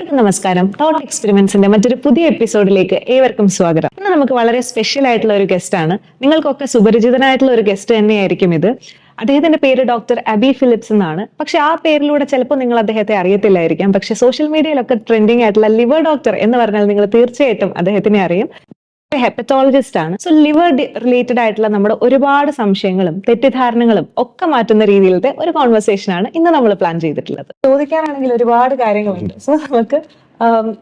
ഏവർക്കും നമസ്കാരം. തോട്ട് എക്സ്പെരിമെന്റ്സിന്റെ മറ്റൊരു പുതിയ എപ്പിസോഡിലേക്ക് ഏവർക്കും സ്വാഗതം. ഇന്ന് നമുക്ക് വളരെ സ്പെഷ്യൽ ആയിട്ടുള്ള ഒരു ഗസ്റ്റ് ആണ്. നിങ്ങൾക്കൊക്കെ സുപരിചിതനായിട്ടുള്ള ഒരു ഗസ്റ്റ് തന്നെയായിരിക്കും ഇത്. അദ്ദേഹത്തിന്റെ പേര് ഡോക്ടർ അബി ഫിലിപ്സ് എന്നാണ്. പക്ഷെ ആ പേരിലൂടെ ചിലപ്പോൾ നിങ്ങൾ അദ്ദേഹത്തെ അറിയത്തില്ലായിരിക്കാം. പക്ഷെ സോഷ്യൽ മീഡിയയിലൊക്കെ ട്രെൻഡിങ് ആയിട്ടുള്ള ലിവർ ഡോക്ടർ എന്ന് പറഞ്ഞാൽ നിങ്ങൾ തീർച്ചയായിട്ടും അദ്ദേഹത്തിനെ അറിയും. ഹെപ്പറ്റോളജിസ്റ്റ് ആണ്. സോ ലിവർ റിലേറ്റഡ് ആയിട്ടുള്ള നമ്മുടെ ഒരുപാട് സംശയങ്ങളും തെറ്റിദ്ധാരണകളും ഒക്കെ മാറ്റുന്ന രീതിയിലത്തെ ഒരു കോൺവെർസേഷൻ ആണ് ഇന്ന് നമ്മൾ പ്ലാൻ ചെയ്തിട്ടുള്ളത്. ചോദിക്കാനാണെങ്കിൽ ഒരുപാട് കാര്യങ്ങളുണ്ട്. സോ നമുക്ക്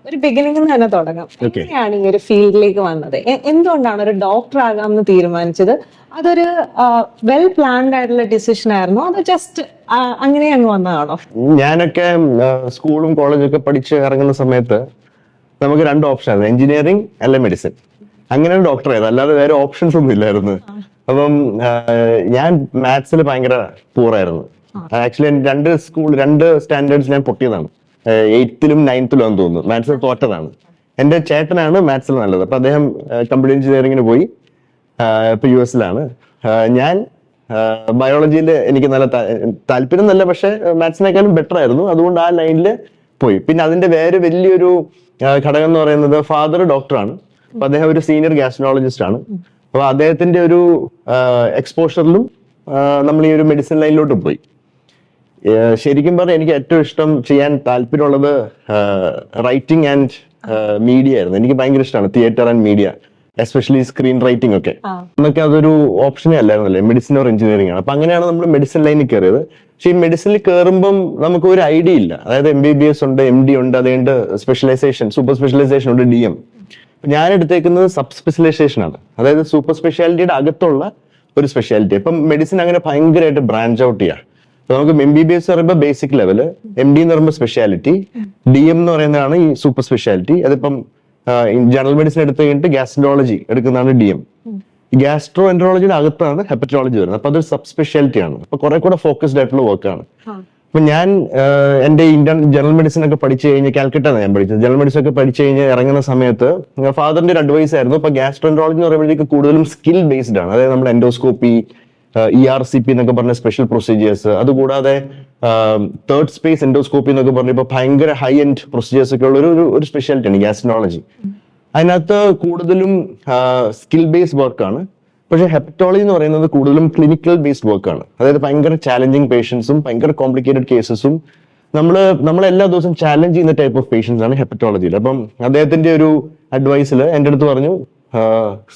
ഒരു ബിഗിനിങ് തന്നെ തുടങ്ങാം. എങ്ങനെയാണ് ഈ ഒരു ഫീൽഡിലേക്ക് വന്നത്? എന്തുകൊണ്ടാണ് ഒരു ഡോക്ടർ ആകാമെന്ന് തീരുമാനിച്ചത്? അതൊരു വെൽ പ്ലാൻഡ് ആയിട്ടുള്ള ഡിസിഷൻ ആയിരുന്നോ അതോ ജസ്റ്റ് അങ്ങനെ അങ്ങ് വന്നതാണോ? ഞാനൊക്കെ സ്കൂളും കോളേജൊക്കെ പഠിച്ച് ഇറങ്ങുന്ന സമയത്ത് നമുക്ക് രണ്ട് ഓപ്ഷൻ ആയിരുന്നു, എഞ്ചിനീയറിംഗ് അല്ലെ മെഡിസിൻ. അങ്ങനെയാണ് ഡോക്ടർ ആയത്, അല്ലാതെ വേറെ ഓപ്ഷൻസ് ഒന്നും ഇല്ലായിരുന്നു. അപ്പം ഞാൻ മാത്സിൽ ഭയങ്കര പൂറായിരുന്നു. ആക്ച്വലി രണ്ട് സ്റ്റാൻഡേർഡ്സ് ഞാൻ പൊട്ടിയതാണ്. 8th and 9th ആണെന്ന് തോന്നുന്നു. മാത്സിൽ തോറ്റതാണ്. എന്റെ ചേട്ടനാണ് മാത്സിൽ നല്ലത്. അപ്പൊ അദ്ദേഹം കമ്പ്യൂട്ടർ എഞ്ചിനീയറിംഗിന് പോയി, ഇപ്പൊ US ഞാൻ ബയോളജിയിൽ എനിക്ക് നല്ല താല്പര്യം നല്ല, പക്ഷെ മാത്സിനേക്കാളും ബെറ്റർ ആയിരുന്നു. അതുകൊണ്ട് ആ ലൈനിൽ പോയി. പിന്നെ അതിന്റെ വേറെ വലിയൊരു ഘടകം എന്ന് പറയുന്നത് ഫാദർ ഡോക്ടറാണ്. അപ്പൊ അദ്ദേഹം ഒരു സീനിയർ ഗ്യാസ്ട്രോളജിസ്റ്റ് ആണ്. അപ്പൊ അദ്ദേഹത്തിന്റെ ഒരു എക്സ്പോഷറിലും നമ്മൾ ഈ ഒരു മെഡിസിൻ ലൈനിലോട്ട് പോയി. ശരിക്കും പറഞ്ഞാൽ എനിക്ക് ഏറ്റവും ഇഷ്ടം ചെയ്യാൻ താല്പര്യമുള്ളത് റൈറ്റിംഗ് ആൻഡ് മീഡിയ ആയിരുന്നു. എനിക്ക് ഭയങ്കര ഇഷ്ടമാണ് theatre and media, especially screen writing ഒക്കെ. എന്നൊക്കെ അതൊരു ഓപ്ഷനേ അല്ലായിരുന്നല്ലേ, മെഡിസിൻ ഓർ എഞ്ചിനീയറിംഗ് ആണ്. അപ്പൊ അങ്ങനെയാണ് നമ്മൾ മെഡിസിൻ ലൈനിൽ കയറിയത്. പക്ഷെ ഈ മെഡിസിനിൽ കയറുമ്പം നമുക്ക് ഒരു ഐഡിയ ഇല്ല. അതായത് MBBS ഉണ്ട്, MD ഉണ്ട്, അതുകൊണ്ട് സ്പെഷ്യലൈസേഷൻ, സൂപ്പർ സ്പെഷ്യലൈസേഷൻ ഉണ്ട്, DM. ഞാൻ എടുത്തേക്കുന്നത് സബ് സ്പെഷ്യലൈസേഷൻ ആണ്. അതായത് സൂപ്പർ സ്പെഷ്യാലിറ്റിയുടെ അകത്തുള്ള ഒരു സ്പെഷ്യാലിറ്റി. ഇപ്പം മെഡിസിൻ അങ്ങനെ ഭയങ്കരമായിട്ട് ബ്രാഞ്ച് ഔട്ട് ചെയ്യാം. നമുക്ക് MBBS എന്ന് പറയുമ്പോൾ ബേസിക് ലെവല്, MD എന്ന് പറയുമ്പോൾ സ്പെഷ്യാലിറ്റി, DM എന്ന് പറയുന്നതാണ് ഈ സൂപ്പർ സ്പെഷ്യാലിറ്റി. അതിപ്പം ജനറൽ മെഡിസിൻ എടുത്തു കഴിഞ്ഞിട്ട് ഗ്യാസ്ട്രോളജി എടുക്കുന്നതാണ് DM. ഗ്യാസ്ട്രോ എൻട്രോളജിയുടെ അകത്താണ് ഹെപ്പറ്റോളജി വരുന്നത്. അപ്പൊ അതൊരു സബ് സ്പെഷ്യാലിറ്റി ആണ്. അപ്പൊ കുറെ കൂടെ ഫോക്കസ്ഡ് ആയിട്ടുള്ള വർക്കാണ്. അപ്പൊ ഞാൻ എന്റെ ഇന്ത്യൻ ജനറൽ മെഡിസിൻ ഒക്കെ പഠിച്ചു കഴിഞ്ഞ്, കാൽക്കട്ടാണ് ഞാൻ പഠിച്ചത്. ജനറൽ മെഡിസിൻ ഒക്കെ പഠിച്ചു കഴിഞ്ഞ് ഇറങ്ങുന്ന സമയത്ത് ഫാദറിന്റെ ഒരു അഡ്വൈസ് ആയിരുന്നു. ഇപ്പൊ ഗ്യാസ്ട്രോഎൻട്രോളജി എന്ന് പറയുമ്പോഴേക്ക് കൂടുതലും സ്കിൽ ബേസ്ഡ് ആണ്. അതായത് നമ്മൾ എൻഡോസ്കോപ്പി, ERCP എന്നൊക്കെ പറഞ്ഞ സ്പെഷ്യൽ പ്രൊസീജിയേഴ്സ്, അതുകൂടാതെ തേർഡ് സ്പേസ് എൻഡോസ്കോപ്പി എന്നൊക്കെ പറഞ്ഞ ഇപ്പൊ ഭയങ്കര ഹൈ എൻഡ് പ്രൊസീജിയേഴ്സ് ഒക്കെ ഉള്ള ഒരു സ്പെഷ്യാലിറ്റി ആണ് ഗ്യാസ്ട്രോളജി. അതിനകത്ത് കൂടുതലും സ്കിൽ ബേസ്ഡ് വർക്കാണ്. പക്ഷെ ഹെപ്പറ്റോളജി എന്ന് പറയുന്നത് കൂടുതലും ക്ലിനിക്കൽ ബേസ്ഡ് വർക്കാണ്. അതായത് ഭയങ്കര ചാലഞ്ചിങ് പേഷ്യൻസും ഭയങ്കര കോംപ്ലിക്കേറ്റഡ് കേസസും നമ്മൾ എല്ലാ ദിവസവും ചാലഞ്ച് ചെയ്യുന്ന ടൈപ്പ് ഓഫ് പേഷ്യൻസ് ആണ് ഹെപ്പറ്റോളജിയിൽ. അപ്പം അദ്ദേഹത്തിന്റെ ഒരു അഡ്വൈസിൽ എൻ്റെ അടുത്ത് പറഞ്ഞു,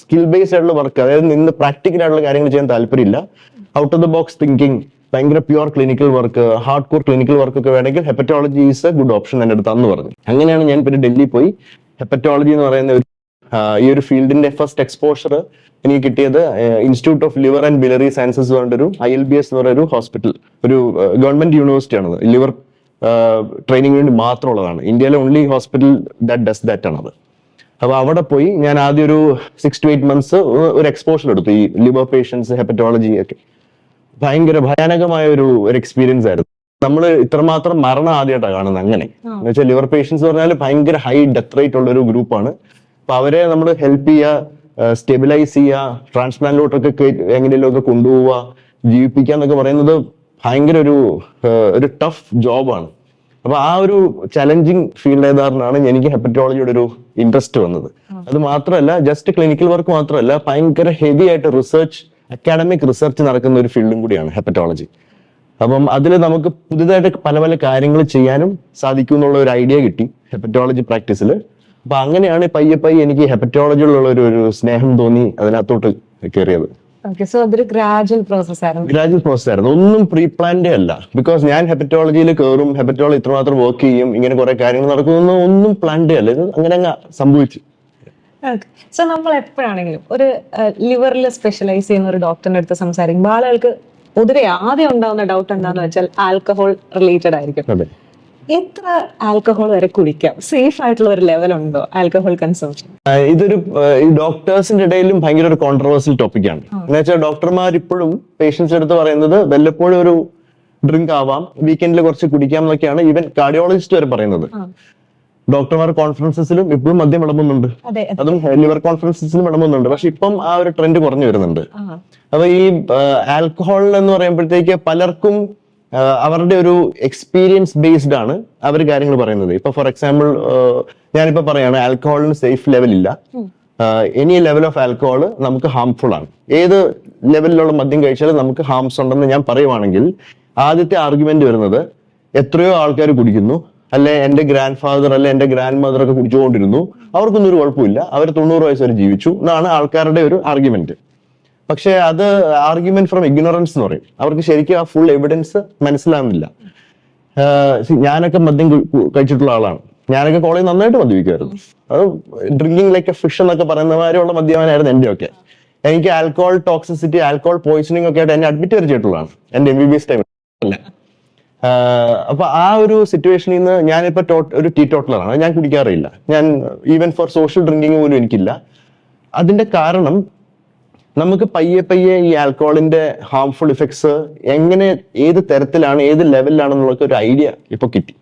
സ്കിൽ ബേസ്ഡ് ആയിട്ടുള്ള വർക്ക്, അതായത് നിന്ന് പ്രാക്ടിക്കൽ ആയിട്ടുള്ള കാര്യങ്ങൾ ചെയ്യാൻ താല്പര്യമില്ല, out of the box thinking, ഭയങ്കര pure clinical work, hard core clinical work ഒക്കെ വേണമെങ്കിൽ hepatology is a good option എൻ്റെ അടുത്ത് അന്ന് പറഞ്ഞു. അങ്ങനെയാണ് ഞാൻ പിന്നെ ഡൽഹി പോയി ഹെപ്പറ്റോളജി എന്ന് പറയുന്ന ഈ ഒരു ഫീൽഡിന്റെ ഫസ്റ്റ് എക്സ്പോഷർ എനിക്ക് കിട്ടിയത് institute of liver and biliary sciences പറഞ്ഞൊരു ILBS എന്ന് പറയുന്ന ഒരു ഹോസ്പിറ്റൽ, ഒരു ഗവൺമെന്റ് യൂണിവേഴ്സിറ്റി ആണത്. ലിവർ ട്രെയിനിങ്ങിന് വേണ്ടി മാത്രമുള്ളതാണ്. ഇന്ത്യയിലെ only hospital that does that ആണത്. അപ്പൊ അവിടെ പോയി ഞാൻ ആദ്യം ഒരു 6 to 8 months ഒരു എക്സ്പോഷർ എടുത്തു ഈ ലിവർ പേഷ്യൻസ്, ഹെപ്പറ്റോളജി ഒക്കെ. ഭയങ്കര ഭയാനകമായ ഒരു എക്സ്പീരിയൻസ് ആയിരുന്നു. നമ്മൾ ഇത്രമാത്രം മരണം ആദ്യമായിട്ടാണ് കാണുന്നത്. അങ്ങനെ എന്ന് വെച്ചാൽ ലിവർ പേഷ്യൻസ് പറഞ്ഞാൽ ഭയങ്കര ഹൈ ഡെത്ത് റേറ്റ് ഉള്ള ഒരു ഗ്രൂപ്പാണ്. അപ്പൊ അവരെ നമ്മൾ ഹെൽപ്പ് ചെയ്യുക, സ്റ്റെബിലൈസ് ചെയ്യുക, ട്രാൻസ്പ്ലാന്റിലോട്ടൊക്കെ എങ്ങനെയെങ്കിലും ഒക്കെ കൊണ്ടുപോവുക, ജീവിപ്പിക്കുക എന്നൊക്കെ പറയുന്നത് ഭയങ്കര ഒരു ടഫ് ജോബാണ്. അപ്പൊ ആ ഒരു ചലഞ്ചിങ് ഫീൽഡ് ആയതാറിനാണ് എനിക്ക് ഹെപ്പറ്റോളജിയുടെ ഒരു ഇൻട്രസ്റ്റ് വന്നത്. അത് മാത്രമല്ല, ജസ്റ്റ് ക്ലിനിക്കൽ വർക്ക് മാത്രമല്ല, ഭയങ്കര ഹെവി ആയിട്ട് റിസർച്ച്, അക്കാഡമിക് റിസർച്ച് നടക്കുന്ന ഒരു ഫീൽഡും കൂടിയാണ് ഹെപ്പറ്റോളജി. അപ്പം അതിൽ നമുക്ക് പുതിയതായിട്ട് പല പല കാര്യങ്ങൾ ചെയ്യാനും സാധിക്കും ഒരു ഐഡിയ കിട്ടി ഹെപ്പറ്റോളജി പ്രാക്ടീസിൽ. അപ്പൊ അങ്ങനെയാണ് പയ്യെ എനിക്ക് ഹെപ്പറ്റോളജിയിലുള്ള ഒരു സ്നേഹം തോന്നി അതിനകത്തോട്ട് കയറിയത്. ഗ്രാജുവൽ പ്രോസസ് ആയിരുന്നു, ഒന്നും പ്രീ പ്ലാൻഡേ അല്ല. ബിക്കോസ് ഞാൻ ഹെപ്പറ്റോളജിയിൽ കയറും, ഹെപ്പറ്റോളജി ഇത്രമാത്രം വർക്ക് ചെയ്യും, ഇങ്ങനെ കുറെ കാര്യങ്ങൾ നടക്കുന്നു, ഒന്നും പ്ലാൻഡേ അല്ല. ഇത് അങ്ങനെ സംഭവിച്ചു. സോ നമ്മൾ എപ്പോഴാണെങ്കിലും ഒരു ലിവറിൽ സ്പെഷ്യലൈസ് ചെയ്യുന്ന ഒരു ഡോക്ടറിന്റെ അടുത്ത് സംസാരിക്കുമ്പോൾ ആളുകൾക്ക് പൊതുവെ ആദ്യം ഉണ്ടാകുന്ന ഡൗട്ട് എന്താന്ന് വെച്ചാൽ ആൽക്കഹോൾ റിലേറ്റഡ് ആയിരിക്കും. എത്ര ആൽക്കഹോൾ വരെ കുടിക്കാം? സേഫ് ആയിട്ടുള്ള ഒരു ലെവൽ ഉണ്ടോ ആൽക്കഹോൾ കൺസംഷൻ? ഇതൊരു ഡോക്ടേഴ്സിന്റെ ഇടയിലും ഭയങ്കര ഒരു കോൺട്രവേഴ്സ്യൽ ടോപ്പിക്കാണ്. എന്ന് വെച്ചാൽ ഡോക്ടർമാർ ഇപ്പോഴും പേഷ്യൻസിന്റെ അടുത്ത് പറയുന്നത് വല്ലപ്പോഴും ഒരു ഡ്രിങ്ക് ആവാം, വീക്കെൻഡിൽ കുറച്ച് കുടിക്കാം എന്നൊക്കെയാണ് ഈവൻ കാർഡിയോളജിസ്റ്റ് വരെ പറയുന്നത്. ഡോക്ടർമാർ കോൺഫറൻസസിലും ഇപ്പോഴും മദ്യം വിളമ്പുന്നുണ്ട്, അതും ലിവർ കോൺഫറൻസസിലും വിളമ്പുന്നുണ്ട്. പക്ഷെ ഇപ്പം ആ ഒരു ട്രെൻഡ് കുറഞ്ഞു വരുന്നുണ്ട്. അപ്പൊ ഈ ആൽക്കഹോൾ എന്ന് പറയുമ്പോഴത്തേക്ക് പലർക്കും അവരുടെ ഒരു എക്സ്പീരിയൻസ് ബേസ്ഡ് ആണ് അവർ കാര്യങ്ങൾ പറയുന്നത്. ഇപ്പൊ ഫോർ എക്സാമ്പിൾ ഞാനിപ്പോ പറയാണ് ആൽക്കഹോളിന് സേഫ് ലെവൽ ഇല്ല, എനി ലെവൽ ഓഫ് ആൽക്കഹോൾ നമുക്ക് ഹാംഫുൾ ആണ്, ഏത് ലെവലിലുള്ള മദ്യം കഴിച്ചാലും നമുക്ക് ഹാംസ് ഉണ്ടെന്ന് ഞാൻ പറയുവാണെങ്കിൽ ആദ്യത്തെ ആർഗ്യുമെന്റ് വരുന്നത് എത്രയോ ആൾക്കാർ കുടിക്കുന്നു, അല്ലെ എന്റെ ഗ്രാൻഡ് ഫാദർ അല്ലെ എന്റെ ഗ്രാൻഡ് മദർ ഒക്കെ കുടിച്ചുകൊണ്ടിരുന്നു, അവർക്കൊന്നും ഒരു കുഴപ്പമില്ല, അവർ 90 വയസ്സ് വരെ ജീവിച്ചു എന്നാണ് ആൾക്കാരുടെ ഒരു ആർഗ്യുമെന്റ്. പക്ഷെ അത് ആർഗ്യുമെന്റ് ഫ്രം ഇഗ്നോറൻസ് എന്ന് പറയും. അവർക്ക് ശരിക്കും ആ ഫുൾ എവിഡൻസ് മനസ്സിലാവുന്നില്ല. ഞാനൊക്കെ മദ്യം കഴിച്ചിട്ടുള്ള ആളാണ്. ഞാനൊക്കെ കോളേജ് നന്നായിട്ട് മദ്യപിക്കുമായിരുന്നു. അത് ഡ്രിങ്കിങ് ലൈക്ക് എ ഫിഷ് എന്നൊക്കെ പറയുന്ന മാതിരിയുള്ള മദ്യപാനായിരുന്നു എന്റെ ഒക്കെ. എനിക്ക് ആൽക്കഹോൾ ടോക്സിസിറ്റി, ആൽക്കഹോൾ പോയിസണിങ് ഒക്കെ ആയിട്ട് എന്നെ അഡ്മിറ്റ് വരെ ചെയ്തിട്ടുള്ളതാണ് എന്റെ MBBS ടൈമിൽ. അപ്പൊ ആ ഒരു സിറ്റുവേഷനിൽ നിന്ന് ഞാനിപ്പോ ഒരു ടീ ടോട്ടലറാണ്, ഞാൻ കുടിക്കാറില്ല. ഞാൻ ഈവൻ ഫോർ സോഷ്യൽ ഡ്രിങ്കിങ് പോലും എനിക്കില്ല. അതിന്റെ കാരണം നമുക്ക് പയ്യെ ഈ ആൽക്കഹോളിന്റെ ഹാംഫുൾ ഇഫക്ട്സ് എങ്ങനെ, ഏത് തരത്തിലാണ്, ഏത് ലെവലിലാണെന്നുള്ള ഒരു ഐഡിയ ഇപ്പൊ കിട്ടി.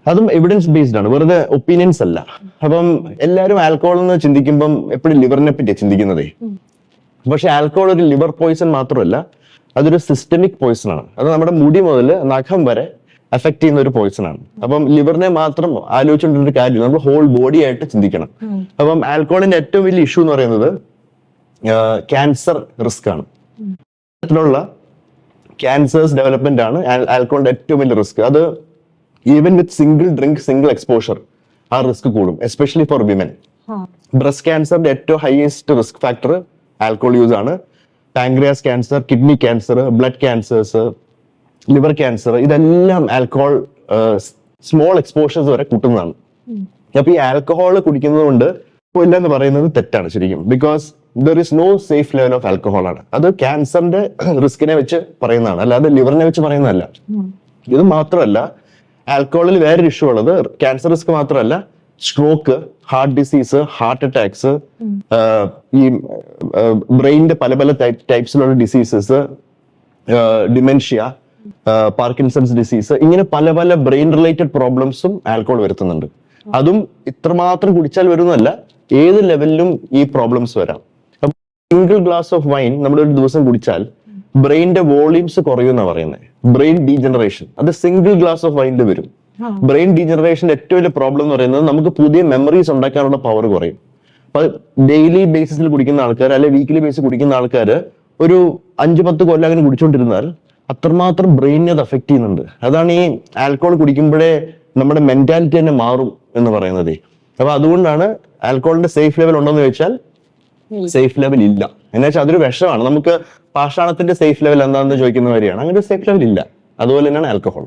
അതും എവിഡൻസ് ബേസ്ഡ് ആണ്, വെറുതെ ഒപ്പീനിയൻസ് അല്ല. അപ്പം എല്ലാവരും ആൽക്കഹോൾ എന്ന് ചിന്തിക്കുമ്പം എപ്പോഴും ലിവറിനെ പറ്റിയാണ് ചിന്തിക്കുന്നതേ. പക്ഷെ ആൽക്കഹോൾ ഒരു ലിവർ പോയിസൺ മാത്രമല്ല, അതൊരു സിസ്റ്റമിക് പോയിസൺ ആണ്. അത് നമ്മുടെ മുടി മുതൽ നഖം വരെ എഫക്ട് ചെയ്യുന്ന ഒരു പോയിസൺ ആണ്. അപ്പം ലിവറിനെ മാത്രം ആലോചിച്ചുകൊണ്ടൊരു കാര്യം, നമ്മൾ ഹോൾ ബോഡി ആയിട്ട് ചിന്തിക്കണം. അപ്പം ആൽക്കഹോളിന്റെ ഏറ്റവും വലിയ ഇഷ്യൂ എന്ന് പറയുന്നത് ക്യാൻസർ റിസ്ക് ആണ്. ുള്ള ക്യാൻസേഴ്സ് ഡെവലപ്മെന്റ് ആണ് ആൽക്കഹോളിന്റെ ഏറ്റവും വലിയ റിസ്ക്. അത് even with single drink, single exposure ആ റിസ്ക് കൂടും, എസ്പെഷ്യലി ഫോർ വിമൻ. ബ്രസ്റ്റ് ക്യാൻസറിന്റെ ഏറ്റവും highest risk factor alcohol use ആണ്. Pancreas cancer, kidney cancer, blood cancers, liver cancer, ഇതെല്ലാം ആൽക്കഹോൾ സ്മോൾ എക്സ്പോഷേഴ്സ് വരെ കൂട്ടുന്നതാണ്. അപ്പൊ ഈ ആൽക്കഹോൾ കുടിക്കുന്നത് കൊണ്ട് ഇല്ല എന്ന് പറയുന്നത് തെറ്റാണ് ശരിക്കും. Because there is no safe level of alcohol ആണ്. അത് ക്യാൻസറിന്റെ റിസ്കിനെ വെച്ച് പറയുന്നതാണ്, അല്ലാതെ ലിവറിനെ വെച്ച് പറയുന്നതല്ല. ഇത് മാത്രമല്ല, ആൽക്കഹോളിൽ വേറൊരു ഇഷ്യൂ ഉള്ളത് ക്യാൻസർ റിസ്ക് മാത്രമല്ല, stroke, heart disease, heart attacks, ഈ ബ്രെയിനിന്റെ പല പല ടൈപ്സിലുള്ള ഡിസീസസ്, ഡിമെൻഷ്യ, പാർക്കിൻസൺസ് ഡിസീസ്, ഇങ്ങനെ പല പല ബ്രെയിൻ റിലേറ്റഡ് പ്രോബ്ലംസും ആൽക്കഹോൾ വരുത്തുന്നുണ്ട്. അതും ഇത്രമാത്രം കുടിച്ചാൽ വരുന്നതല്ല, ഏത് ലെവലിലും ഈ പ്രോബ്ലംസ് വരാം. സിംഗിൾ ഗ്ലാസ് ഓഫ് വൈൻ നമ്മൾ ഒരു ദിവസം കുടിച്ചാൽ ബ്രെയിനിന്റെ വോളിയൂംസ് കുറയുമെന്നാണ് പറയുന്നത്. ബ്രെയിൻ ഡീജനറേഷൻ അത് സിംഗിൾ ഗ്ലാസ് ഓഫ് വൈനിൽ വരും. ബ്രെയിൻ ഡീജനറേഷന്റെ ഏറ്റവും വലിയ പ്രോബ്ലം എന്ന് പറയുന്നത് നമുക്ക് പുതിയ മെമ്മറീസ് ഉണ്ടാക്കാനുള്ള പവർ കുറയും. അപ്പൊ ഡെയിലി ബേസിസിൽ കുടിക്കുന്ന ആൾക്കാർ, അല്ലെ വീക്കിലി ബേസിൽ കുടിക്കുന്ന ആൾക്കാർ ഒരു 5-10 കൊല്ലം അങ്ങനെ കുടിച്ചുകൊണ്ടിരുന്നാൽ അത്രമാത്രം ബ്രെയിനിനെ അത് അഫക്ട് ചെയ്യുന്നുണ്ട്. അതാണ് ഈ ആൽക്കഹോൾ കുടിക്കുമ്പോഴേ നമ്മുടെ മെന്റാലിറ്റി തന്നെ മാറും എന്ന് പറയുന്നത്. അപ്പൊ അതുകൊണ്ടാണ് ആൽക്കഹോളിന്റെ സേഫ് ലെവൽ ഉണ്ടോന്ന് ചോദിച്ചാൽ സേഫ് ലെവൽ ഇല്ല. എന്ന് വെച്ചാൽ അതൊരു വിഷമാണ്. നമുക്ക് പാഷാണത്തിന്റെ സേഫ് ലെവൽ എന്താണെന്ന് ചോദിക്കുന്ന വരെയാണ്, അങ്ങനെ ഒരു സേഫ് ലെവൽ ഇല്ല. അതുപോലെ തന്നെയാണ് ആൽക്കഹോൾ.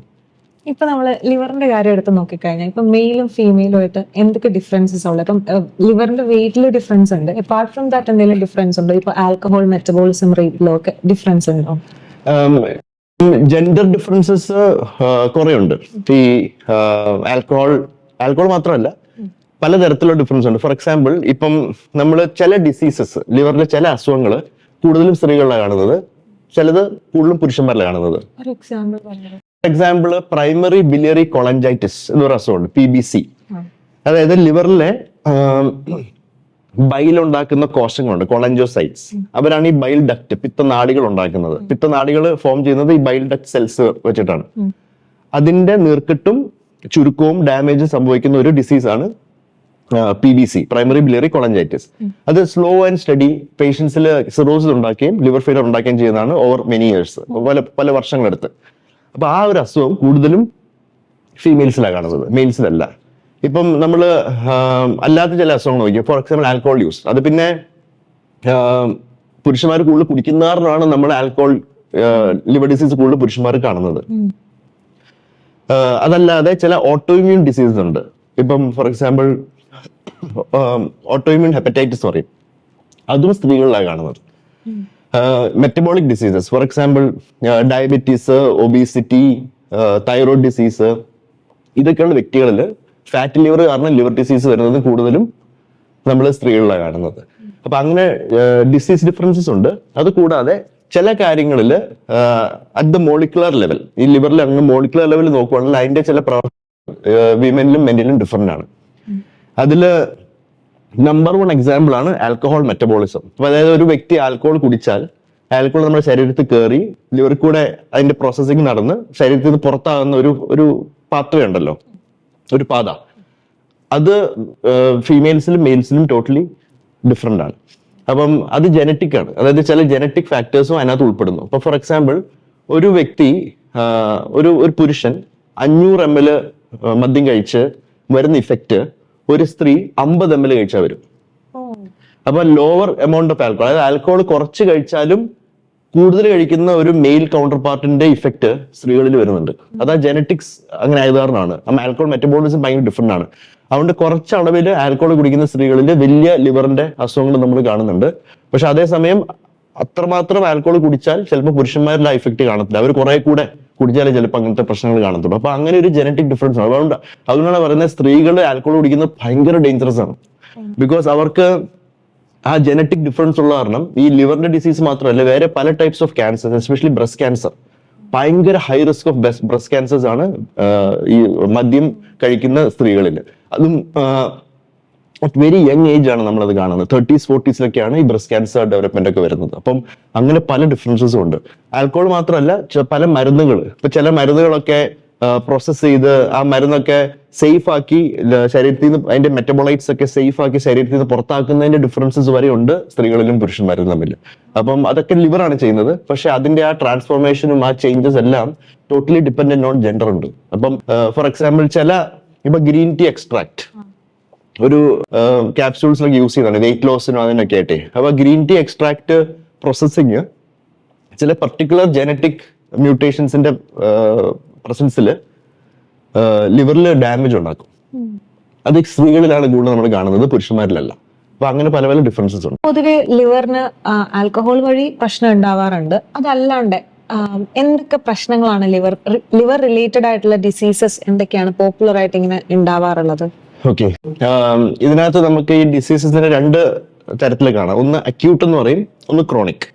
ഇപ്പൊ നമ്മള് ലിവറിന്റെ കാര്യം എടുത്ത് നോക്കിക്കഴിഞ്ഞാൽ ഇപ്പൊ മെയിലും ഫീമെയിലും ആയിട്ട് എന്തൊക്കെ ഡിഫറൻസസ് ഉള്ളത്? ഇപ്പം ലിവറിന്റെ വെയിറ്റിൽ ഡിഫറൻസ് ഉണ്ട്. അപ്പാർട്ട് ഫ്രം ദാറ്റ് എന്തെങ്കിലും ഡിഫറൻസ് ഉണ്ടോ? ഇപ്പൊ ആൽക്കഹോൾ മെറ്റബോളിസം റേറ്റിലും ഒക്കെ ഡിഫറൻസ് ഉണ്ടോ? ജെൻഡർ ഡിഫറൻസസ് കുറെ ഉണ്ട്. ഈ ആൽക്കഹോൾ മാത്രമല്ല, പലതരത്തിലുള്ള ഡിഫറൻസ് ഉണ്ട്. ഫോർ എക്സാമ്പിൾ, ഇപ്പം നമ്മൾ ചില ഡിസീസസ്, ലിവറിലെ ചില അസുഖങ്ങൾ കൂടുതലും സ്ത്രീകളിലാണ് കാണുന്നത്, ചിലത് കൂടുതലും പുരുഷന്മാരിലാണ് കാണുന്നത്. എക്സാമ്പിൾ പ്രൈമറി ബിലിയറി കൊളഞ്ചൈറ്റിസ് എന്നൊരു അസുഖമുണ്ട്, PBC. അതായത് ലിവറിലെ ബൈലുണ്ടാക്കുന്ന കോശങ്ങളുണ്ട്, കൊളഞ്ചോസൈറ്റ്സ്. അവരാണ് ഈ ബൈൽ ഡക്ട്, പിത്തനാടികൾ ഉണ്ടാക്കുന്നത്. പിത്തനാടികൾ ഫോം ചെയ്യുന്നത് ഈ ബൈൽ ഡക്ട് സെൽസ് വെച്ചിട്ടാണ്. അതിന്റെ നീർക്കെട്ടും ചുരുക്കവും ഡാമേജും സംഭവിക്കുന്ന ഒരു ഡിസീസാണ് PBC, പ്രൈമറി ബിലിയറി കൊളഞ്ചൈറ്റിസ്. അത് സ്ലോ ആൻഡ് സ്റ്റഡി പേഷ്യൻസിൽ സിറോസിസ് ഉണ്ടാക്കുകയും ലിവർ ഫെയിലർ ഉണ്ടാക്കുകയും ചെയ്യുന്നതാണ് ഓവർ മെനി ഇയേഴ്സ്, പല വർഷങ്ങളെടുത്ത്. അപ്പൊ ആ ഒരു അസുഖം കൂടുതലും ഫീമെയിൽസിലാണ് കാണുന്നത്, മെയിൽസിലല്ല. ഇപ്പം നമ്മൾ അല്ലാത്ത ചില അസുഖങ്ങൾ നോക്കിയാൽ, ഫോർ എക്സാമ്പിൾ ആൽക്കഹോൾ യൂസ്, അത് പിന്നെ പുരുഷന്മാർ കൂടുതൽ കുടിക്കുന്നവരാണ് നമ്മൾ ആൽക്കഹോൾ ലിവർ ഡിസീസ് കൂടുതൽ പുരുഷന്മാർ കാണുന്നത്. അതല്ലാതെ ചില ഓട്ടോഇമ്യൂൺ ഡിസീസസ് ഉണ്ട്. ഇപ്പം ഫോർ എക്സാമ്പിൾ ഓട്ടോഇമ്യൂൺ ഹെപ്പറ്റൈറ്റിസ് പറയും, അതും സ്ത്രീകളിലാണ് കാണുന്നത്. Metabolic diseases, for example diabetes, obesity, thyroid disease, ഇതൊക്കെയുള്ള വ്യക്തികളിൽ ഫാറ്റ് ലിവർ കാരണം ലിവർ ഡിസീസ് വരുന്നത് കൂടുതലും നമ്മൾ സ്ത്രീകളിലാണ് കാണുന്നത്. അപ്പൊ അങ്ങനെ ഡിസീസ് ഡിഫറൻസസ് ഉണ്ട്. അത് കൂടാതെ ചില കാര്യങ്ങളിൽ അറ്റ് ദ മോളിക്കുലർ ലെവൽ, ഈ ലിവറിൽ അങ്ങനെ മോളിക്കുലർ ലെവൽ നോക്കുവാണെങ്കിൽ അതിന്റെ ചില വിമനിലും മെന്റിലും ഡിഫറെന്റ് ആണ്. അതില് നമ്പർ 1 എക്സാമ്പിൾ ആണ് ആൽക്കഹോൾ മെറ്റബോളിസം. അപ്പൊ അതായത് ഒരു വ്യക്തി ആൽക്കഹോൾ കുടിച്ചാൽ ആൽക്കഹോൾ നമ്മുടെ ശരീരത്തിൽ കയറി ലിവറിൽ കൂടെ അതിന്റെ പ്രോസസ്സിങ് നടന്ന് ശരീരത്തിൽ നിന്ന് പുറത്താകുന്ന ഒരു പാത്വേ ഉണ്ടല്ലോ, ഒരു പാത. അത് ഫീമെയിൽസിലും മെയിൽസിലും ടോട്ടലി ഡിഫറെന്റ് ആണ്. അപ്പം അത് ജനറ്റിക് ആണ്, അതായത് ചില ജനറ്റിക് ഫാക്ടേഴ്സും അതിനകത്ത് ഉൾപ്പെടുന്നു. അപ്പൊ ഫോർ എക്സാമ്പിൾ ഒരു വ്യക്തി ഒരു പുരുഷൻ 500 ml മദ്യം കഴിച്ച് വരുന്ന ഇഫക്റ്റ് ഒരു സ്ത്രീ 50 ml കഴിച്ചാൽ വരും. അപ്പൊ ലോവർ എമൗണ്ട് ഓഫ് ആൽക്കഹോൾ, അതായത് ആൽക്കഹോൾ കുറച്ച് കഴിച്ചാലും കൂടുതൽ കഴിക്കുന്ന ഒരു മെയിൽ കൗണ്ടർ പാർട്ടിന്റെ ഇഫക്റ്റ് സ്ത്രീകളിൽ വരുന്നുണ്ട്. അത് ആ ജനറ്റിക്സ് അങ്ങനെ ആയത് കാരണമാണ്. ആൽക്കഹോൾ മെറ്റബോളിസം ഭയങ്കര ഡിഫറെന്റ് ആണ്. അതുകൊണ്ട് കുറച്ച് അളവിൽ ആൽക്കഹോൾ കുടിക്കുന്ന സ്ത്രീകളിൽ വലിയ ലിവറിന്റെ അസുഖങ്ങൾ നമ്മൾ കാണുന്നുണ്ട്. പക്ഷെ അതേസമയം അത്രമാത്രം ആൽക്കഹോൾ കുടിച്ചാൽ ചിലപ്പോൾ പുരുഷന്മാരിൽ ആ ഇഫക്റ്റ് കാണത്തില്ല. അവർ കുറെ കൂടെ കുടിച്ചാലേ ചിലപ്പോൾ അങ്ങനത്തെ പ്രശ്നങ്ങൾ കാണത്തുള്ളൂ. അപ്പൊ അങ്ങനെ ഒരു ജനറ്റിക് ഡിഫറൻസ് ആണ്. അതുകൊണ്ടാണ് പറയുന്നത് സ്ത്രീകൾ ആൽക്കഹോൾ കുടിക്കുന്നത് ഭയങ്കര ഡേഞ്ചറസ് ആണ്. ബിക്കോസ് അവർക്ക് ആ ജനറ്റിക് ഡിഫറൻസ് ഉള്ള കാരണം ഈ ലിവറിന്റെ ഡിസീസ് മാത്രമല്ല, വേറെ പല types of cancer, especially breast cancer, ഭയങ്കര high risk of breast cancers ആണ് ഈ മദ്യം കഴിക്കുന്ന സ്ത്രീകളിൽ. അതും വെരി യങ് ഏജ് ആണ് നമ്മളത് കാണുന്നത്. 30s 40s ഈ ബ്രസ്റ്റ് ക്യാൻസർ ഡെവലപ്മെന്റ് ഒക്കെ വരുന്നത്. അപ്പം അങ്ങനെ പല ഡിഫറൻസസും ഉണ്ട്. ആൽക്കഹോൾ മാത്രമല്ല, പല മരുന്നുകൾ, ഇപ്പൊ ചില മരുന്നുകളൊക്കെ പ്രോസസ് ചെയ്ത് ആ മരുന്നൊക്കെ സേഫ് ആക്കി ശരീരത്തിൽ നിന്ന് അതിന്റെ മെറ്റബോളൈറ്റ്സ് ഒക്കെ സേഫ് ആക്കി ശരീരത്തിൽ നിന്ന് പുറത്താക്കുന്നതിന്റെ ഡിഫറൻസസ് വരെ ഉണ്ട് സ്ത്രീകളിലും പുരുഷന്മാരിലും തമ്മിൽ. അപ്പം അതൊക്കെ ലിവറാണ് ചെയ്യുന്നത്. പക്ഷെ അതിന്റെ ആ ട്രാൻസ്ഫോർമേഷനും ആ ചേഞ്ചസ് എല്ലാം ടോട്ടലി ഡിപ്പെൻഡന്റ് ഓൺ ജെൻഡർ ഉണ്ട്. അപ്പം ഫോർ എക്സാമ്പിൾ ഇപ്പൊ ഗ്രീൻ ടീ എക്സ്ട്രാക്ട് ഒരു ക്യാപ്സ്യൂൾസിലൊക്കെ യൂസ് ചെയ്യുന്നതാണ് വെയിറ്റ് ലോസിനും അതിനൊക്കെ ആയിട്ട്. അപ്പൊ ഗ്രീൻ ടീ എക്സ്ട്രാക്ട് പ്രോസസ്സിങ് ചില പർട്ടിക്കുലർ ജനറ്റിക് മ്യൂട്ടേഷൻസിന്റെ പ്രസൻസിൽ ലിവറിൽ ഡാമേജ് ഉണ്ടാക്കും. അത് സ്ത്രീകളിലാണ് കൂടുതൽ നമ്മൾ കാണുന്നത്, പുരുഷന്മാരിലല്ല. അപ്പൊ അങ്ങനെ പല പല ഡിഫറൻസസ് ഉണ്ട്. പൊതുവെ ലിവറിന് ആൽക്കഹോൾ വഴി പ്രശ്നം ഉണ്ടാവാറുണ്ട്. അതല്ലാണ്ട് എന്തൊക്കെ പ്രശ്നങ്ങളാണ് ലിവർ റിലേറ്റഡ് ആയിട്ടുള്ള ഡിസീസസ് എന്തൊക്കെയാണ് പോപ്പുലർ ആയിട്ട് ഇങ്ങനെ ഉണ്ടാവാറുള്ളത്? ഓക്കെ, ഇതിനകത്ത് നമുക്ക് ഈ ഡിസീസസിനെ 2 തരത്തിൽ കാണാം. ഒന്ന് അക്യൂട്ട് എന്ന് പറയും, ഒന്ന് ക്രോണിക്.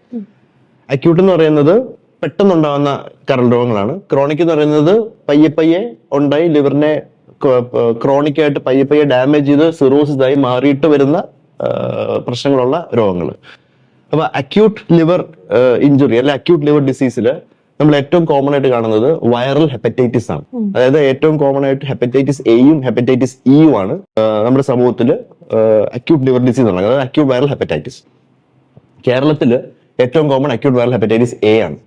അക്യൂട്ട് എന്ന് പറയുന്നത് പെട്ടെന്നുണ്ടാകുന്ന കരൾ രോഗങ്ങളാണ്. ക്രോണിക് എന്ന് പറയുന്നത് പയ്യെ പയ്യെ ഉണ്ടായി ലിവറിനെ ക്രോണിക് ആയിട്ട് പയ്യെ പയ്യെ ഡാമേജ് ചെയ്ത് സിറോസിസ് ആയി മാറിയിട്ട് വരുന്ന പ്രശ്നങ്ങളുള്ള രോഗങ്ങൾ. അപ്പൊ അക്യൂട്ട് ലിവർ ഇഞ്ചുറി അല്ലെ അക്യൂട്ട് ലിവർ ഡിസീസിൽ നമ്മൾ ഏറ്റവും കോമൺ ആയിട്ട് കാണുന്നത് വൈറൽ ഹെപ്പറ്റൈറ്റിസ് ആണ്. അതായത് ഏറ്റവും കോമൺ ആയിട്ട് ഹെപ്പറ്റൈറ്റിസ് എയും ഹെപ്പറ്റൈറ്റിസ് ഇയും ആണ് നമ്മുടെ സമൂഹത്തിൽ അക്യൂട്ട് ലിവർ ഡിസീസ് ആണ്, അതായത് അക്യൂട്ട് വൈറൽ ഹെപ്പറ്റൈറ്റിസ്. കേരളത്തിൽ ഏറ്റവും common acute viral hepatitis A ആണ്.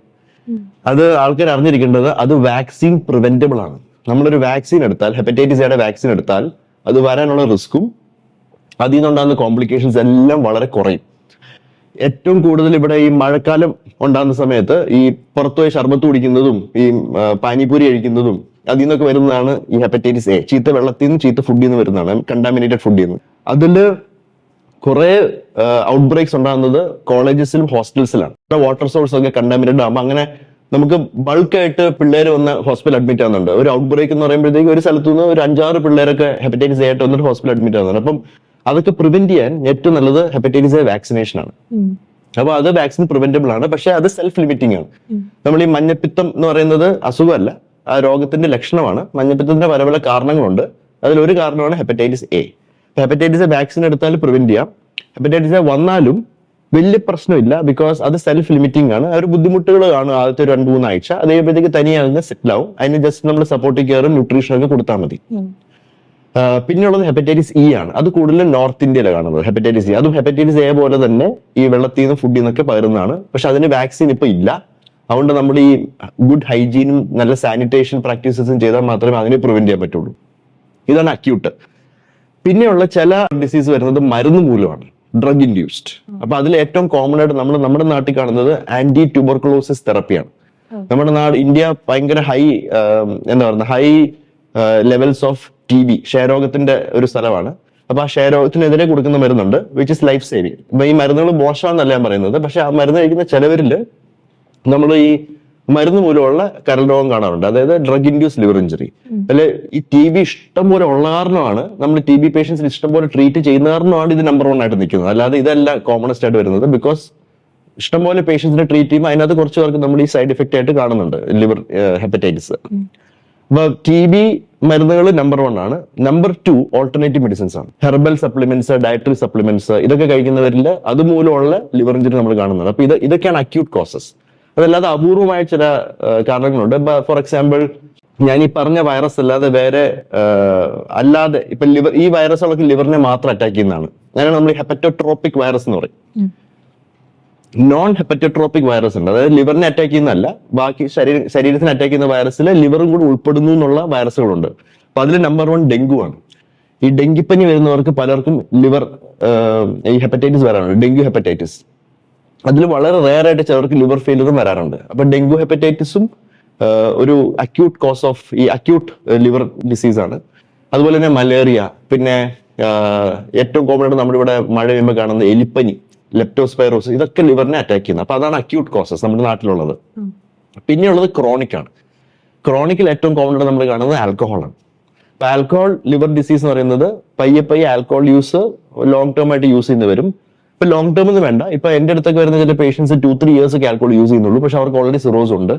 അത് ആൾക്കാർ അറിഞ്ഞിരിക്കേണ്ടത് അത് വാക്സിൻ പ്രിവെന്റബിൾ ആണ്. നമ്മളൊരു വാക്സിൻ എടുത്താൽ, ഹെപ്പറ്റൈറ്റിസ് എയുടെ വാക്സിൻ എടുത്താൽ അത് വരാനുള്ള റിസ്ക്കും അതിൽ നിന്നുണ്ടാകുന്ന കോംപ്ലിക്കേഷൻസ് എല്ലാം വളരെ കുറയും. ഏറ്റവും കൂടുതൽ ഇവിടെ ഈ മഴക്കാലം ഉണ്ടാകുന്ന സമയത്ത് ഈ പുറത്തുപോയി ശർബത്ത് കുടിക്കുന്നതും ഈ പാനിപൂരി കഴിക്കുന്നതും അതിൽ നിന്നൊക്കെ വരുന്നതാണ് ഈ ഹെപ്പറ്റൈറ്റിസ് എ. ചീത്ത വെള്ളത്തിൽ നിന്നും ചീത്ത ഫുഡിൽ നിന്ന് വരുന്നതാണ്, കണ്ടാമിനേറ്റഡ് ഫുഡിൽ നിന്ന്. അതില് കുറെ ഔട്ട് ബ്രേക്സ് ഉണ്ടാകുന്നത് കോളേജസിലും ഹോസ്റ്റൽസിലാണ്. വാട്ടർ സോഴ്സ് ഒക്കെ കണ്ടാമിനേറ്റഡ് ആകുമ്പോൾ അങ്ങനെ നമുക്ക് ബൾക്കായിട്ട് പിള്ളേർ വന്ന് ഹോസ്പിറ്റൽ അഡ്മിറ്റ് ആവുന്നുണ്ട്. ഒരു ഔട്ട് ബ്രേക്ക് എന്ന് പറയുമ്പോഴത്തേക്ക് ഒരു സ്ഥലത്തു നിന്ന് ഒരു 5-6 പിള്ളേരൊക്കെ ഹെപ്പറ്റൈറ്റിസ് എ ആയിട്ട് വന്നിട്ട് ഹോസ്പിറ്റൽ അഡ്മിറ്റ് ആവുന്നുണ്ട്. അപ്പം അതൊക്കെ പ്രിവെന്റ് ചെയ്യാൻ ഏറ്റവും നല്ലത് ഹെപ്പറ്റൈറ്റിസ് എ വാക്സിനേഷൻ ആണ്. അപ്പൊ അത് വാക്സിൻ പ്രിവെന്റബിൾ ആണ്, പക്ഷെ അത് സെൽഫ് ലിമിറ്റിംഗ് ആണ്. നമ്മൾ ഈ മഞ്ഞപ്പിത്തം എന്ന് പറയുന്നത് അസുഖമല്ല, ആ രോഗത്തിന്റെ ലക്ഷണമാണ്. മഞ്ഞപ്പിത്തത്തിന്റെ പല പല കാരണങ്ങളുണ്ട്, അതിലൊരു കാരണമാണ് hepatitis A. Hepatitis A vaccine എടുത്താൽ പ്രിവെന്റ് ചെയ്യാം. ഹെപ്പറ്റൈറ്റിസ് എ വന്നാലും വലിയ പ്രശ്നമില്ല, ബിക്കോസ് അത് സെൽഫ് ലിമിറ്റിംഗ് ആണ്. ഒരു ബുദ്ധിമുട്ടുകൾ കാണും ആദ്യത്തെ 2-3 ആഴ്ച, അതേപോഴത്തേക്ക് തനിയെ അങ്ങ് സെറ്റിൽ ആവും. അതിന് ജസ്റ്റ് നമ്മൾ സപ്പോർട്ടീവ് കെയറും ന്യൂട്രീഷനും ഒക്കെ കൊടുത്താൽ മതി. പിന്നെയുള്ളത് ഹെപ്പറ്റൈറ്റിസ് ഇ ആണ്. അത് കൂടുതലും നോർത്ത് ഇന്ത്യയിലാണ് കാണുന്നത് ഹെപ്പറ്റൈറ്റിസ് ഇ. അതും ഹെപ്പറ്റൈറ്റിസ് എ പോലെ തന്നെ ഈ വെള്ളത്തിൽ നിന്നും ഫുഡിൽ നിന്നൊക്കെ പകരുന്നതാണ്. പക്ഷെ അതിന് വാക്സിൻ ഇപ്പൊ ഇല്ല. അതുകൊണ്ട് നമ്മൾ ഈ ഗുഡ് ഹൈജീനും നല്ല സാനിറ്റേഷൻ പ്രാക്ടീസസും ചെയ്താൽ മാത്രമേ അതിനെ പ്രിവെന്റ് ചെയ്യാൻ പറ്റുള്ളൂ. ഇതാണ് അക്യൂട്ട്. പിന്നെയുള്ള ചില ഡിസീസ് വരുന്നത് മരുന്ന് മൂലമാണ്, ഡ്രഗ് ഇൻഡ്യൂസ്ഡ്. അപ്പൊ അതിൽ ഏറ്റവും കോമൺ ആയിട്ട് നമ്മുടെ നാട്ടിൽ കാണുന്നത് ആന്റി ട്യൂബർക്കുലോസിസ് തെറപ്പിയാണ്. നമ്മുടെ ഇന്ത്യ ഭയങ്കര ഹൈ ലെവൽസ് ഓഫ് TB ക്ഷയരോഗത്തിന്റെ ഒരു സ്ഥലമാണ്. അപ്പൊ ആ ക്ഷയരോഗത്തിനെതിരെ കൊടുക്കുന്ന മരുന്നുണ്ട്, വിച്ച് ഇസ് ലൈഫ് സേവിങ്. അപ്പൊ ഈ മരുന്നുകൾ മോശമാണെന്നല്ല ഞാൻ പറയുന്നത്, പക്ഷെ ആ മരുന്ന് കഴിക്കുന്ന ചിലവരില് നമ്മൾ ഈ മരുന്ന് മൂലമുള്ള കരൾ രോഗം കാണാറുണ്ട്, അതായത് ഡ്രഗ് ഇൻഡ്യൂസ് ലിവർ ഇഞ്ചുറി. അല്ലെ ഈ TB ഇഷ്ടംപോലെ ഉള്ള കാരണമാണ് നമ്മൾ TB പേഷ്യൻസിന് ഇഷ്ടംപോലെ ട്രീറ്റ് ചെയ്യുന്ന കാരണമാണ് ഇത് നമ്പർ 1 ആയിട്ട് നിൽക്കുന്നത്. അല്ലാതെ ഇതല്ല കോമണസ്റ്റ് ആയിട്ട് വരുന്നത്. ബിക്കോസ് ഇഷ്ടംപോലെ പേഷ്യൻസിനെ ട്രീറ്റ് ചെയ്യുമ്പോൾ അതിനകത്ത് കുറച്ച് പേർക്ക് നമ്മൾ ഈ സൈഡ് എഫക്റ്റ് ആയിട്ട് കാണുന്നുണ്ട് ലിവർ ഹെപ്പറ്റൈറ്റിസ്. അപ്പൊ TB മരുന്നുകൾ നമ്പർ 1 ആണ്. നമ്പർ 2 ഓൾട്ടർനേറ്റീവ് മെഡിസിൻസ് ആണ്. ഹെർബൽ സപ്ലിമെന്റ്സ്, ഡയറ്ററി സപ്ലിമെന്റ്സ്, ഇതൊക്കെ കഴിക്കുന്നവരിൽ അതുമൂലമുള്ള ലിവർ ഇഞ്ചുറി നമ്മൾ കാണുന്നത്. അപ്പൊ ഇതൊക്കെയാണ് അക്യൂട്ട് കോസസ്. അതല്ലാതെ അപൂർവമായ ചില കാരണങ്ങളുണ്ട്. ഫോർ എക്സാമ്പിൾ, ഞാൻ ഈ പറഞ്ഞ വൈറസ് അല്ലാതെ വേറെ അല്ലാതെ ഇപ്പൊ ഈ വൈറസുകളൊക്കെ ലിവറിനെ മാത്രം അറ്റാക്ക് ചെയ്യുന്നതാണ്. അങ്ങനെയാണ് നമ്മൾ ഹെപ്പറ്റോട്രോപ്പിക് വൈറസ് എന്ന് പറയും. നോൺ ഹെപ്പറ്റോട്രോപ്പിക് വൈറസ് ഉണ്ട്, അതായത് ലിവറിനെ അറ്റാക്ക് ചെയ്യുന്നതല്ല, ബാക്കി ശരീരത്തിനെ അറ്റാക്ക് ചെയ്യുന്ന വൈറസിൽ ലിവറും കൂടി ഉൾപ്പെടുന്നു എന്നുള്ള വൈറസുകളുണ്ട്. അപ്പൊ അതിൽ നമ്പർ 1 ഡെങ്കു ആണ്. ഈ ഡെങ്കിപ്പനി വരുന്നവർക്ക് പലർക്കും ലിവർ ഈ ഹെപ്പറ്റൈറ്റിസ് വരാറുണ്ട്, ഡെങ്കു ഹെപ്പറ്റൈറ്റിസ്. അതിൽ വളരെ റെയർ ആയിട്ട് ചിലർക്ക് ലിവർ ഫെയിലിയറും വരാറുണ്ട്. അപ്പൊ ഡെങ്കു ഹെപ്പറ്റൈറ്റിസും ഒരു അക്യൂട്ട് കോസ് ഓഫ് ഈ അക്യൂട്ട് ലിവർ ഡിസീസ് ആണ്. അതുപോലെ തന്നെ മലേറിയ, പിന്നെ ഏറ്റവും കോമൺ ആയിട്ട് നമ്മുടെ ഇവിടെ മഴ പെയ്യുമ്പോൾ കാണുന്ന എലിപ്പനി, ലെപ്റ്റോസ്പൈറോസ്, ഇതൊക്കെ ലിവറിനെ അറ്റാക്ക് ചെയ്യുന്നത്. അപ്പൊ അതാണ് അക്യൂട്ട് കോസസ് നമ്മുടെ നാട്ടിലുള്ളത്. പിന്നെയുള്ളത് ക്രോണിക് ആണ്. ക്രോണിക്കിൽ ഏറ്റവും കോമൺ ആയിട്ട് നമ്മൾ കാണുന്നത് ആൽക്കഹോൾ ആണ്. അപ്പൊ ആൽക്കഹോൾ ലിവർ ഡിസീസ് എന്ന് പറയുന്നത് പയ്യെ ആൽക്കഹോൾ യൂസ് ലോങ് ടേം ആയിട്ട് യൂസ് ചെയ്യുന്ന വരും. ഇപ്പൊ ലോങ് ടേം എന്ന് വേണ്ട, ഇപ്പൊ എന്റെ അടുത്തൊക്കെ വരുന്ന ചില പേഷ്യൻസ് 2-3 ഇയേഴ്സ് ഒക്കെ ആൽക്കഹോൾ യൂസ് ചെയ്യുന്നുള്ളൂ, പക്ഷെ അവർക്ക് ഓൾറെഡി സിറോസ് ഉണ്ട്.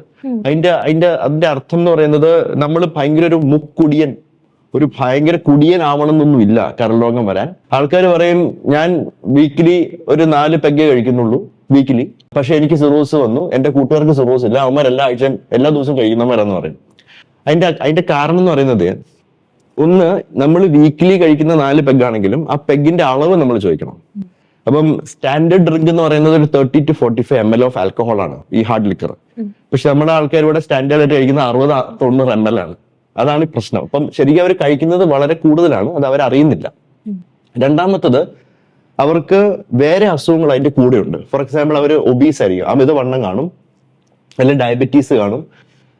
അതിന്റെ അർത്ഥം എന്ന് പറയുന്നത് നമ്മൾ ഭയങ്കര ഒരു മുക്കുടിയൻ, ഒരു ഭയങ്കര കുടിയൻ ആവണമെന്നൊന്നും ഇല്ല കരളരോഗം വരാൻ. ആൾക്കാർ പറയും ഞാൻ വീക്കിലി ഒരു 4 പെഗ്ഗേ കഴിക്കുന്നുള്ളൂ വീക്കിലി, പക്ഷെ എനിക്ക് സിറോസ് വന്നു, എന്റെ കൂട്ടുകാർക്ക് സിറോസ് ഇല്ല, അവന്മാർ എല്ലാ ദിവസവും കഴിക്കുന്നവരാന്ന് പറയും. അതിന്റെ കാരണം എന്ന് പറയുന്നത്, ഒന്ന്, നമ്മൾ വീക്കിലി കഴിക്കുന്ന 4 പെഗ്ഗാണെങ്കിലും ആ പെഗിന്റെ അളവ് നമ്മൾ ചോദിക്കണം. അപ്പം സ്റ്റാൻഡേർഡ് ഡ്രിങ്ക് എന്ന് പറയുന്നത് ഒരു 30 to 45 ml ഓഫ് ആൽക്കഹോൾ ആണ് ഈ ഹാർഡ് ലിക്കർ. പക്ഷെ നമ്മുടെ ആൾക്കാർ ഇവിടെ സ്റ്റാൻഡേർഡ് ആയിട്ട് കഴിക്കുന്ന 60-90 ml ആണ്. അതാണ് ഈ പ്രശ്നം. അപ്പം ശരിക്കും അവർ കഴിക്കുന്നത് വളരെ കൂടുതലാണ്, അത് അവരറിയുന്നില്ല. രണ്ടാമത്തത്, അവർക്ക് വേറെ അസുഖങ്ങൾ അതിന്റെ കൂടെ ഉണ്ട്. ഫോർ എക്സാമ്പിൾ, അവർ ഒബീസ് ആയിരിക്കും, അമിതവണ്ണം കാണും, അല്ലെങ്കിൽ ഡയബറ്റീസ് കാണും,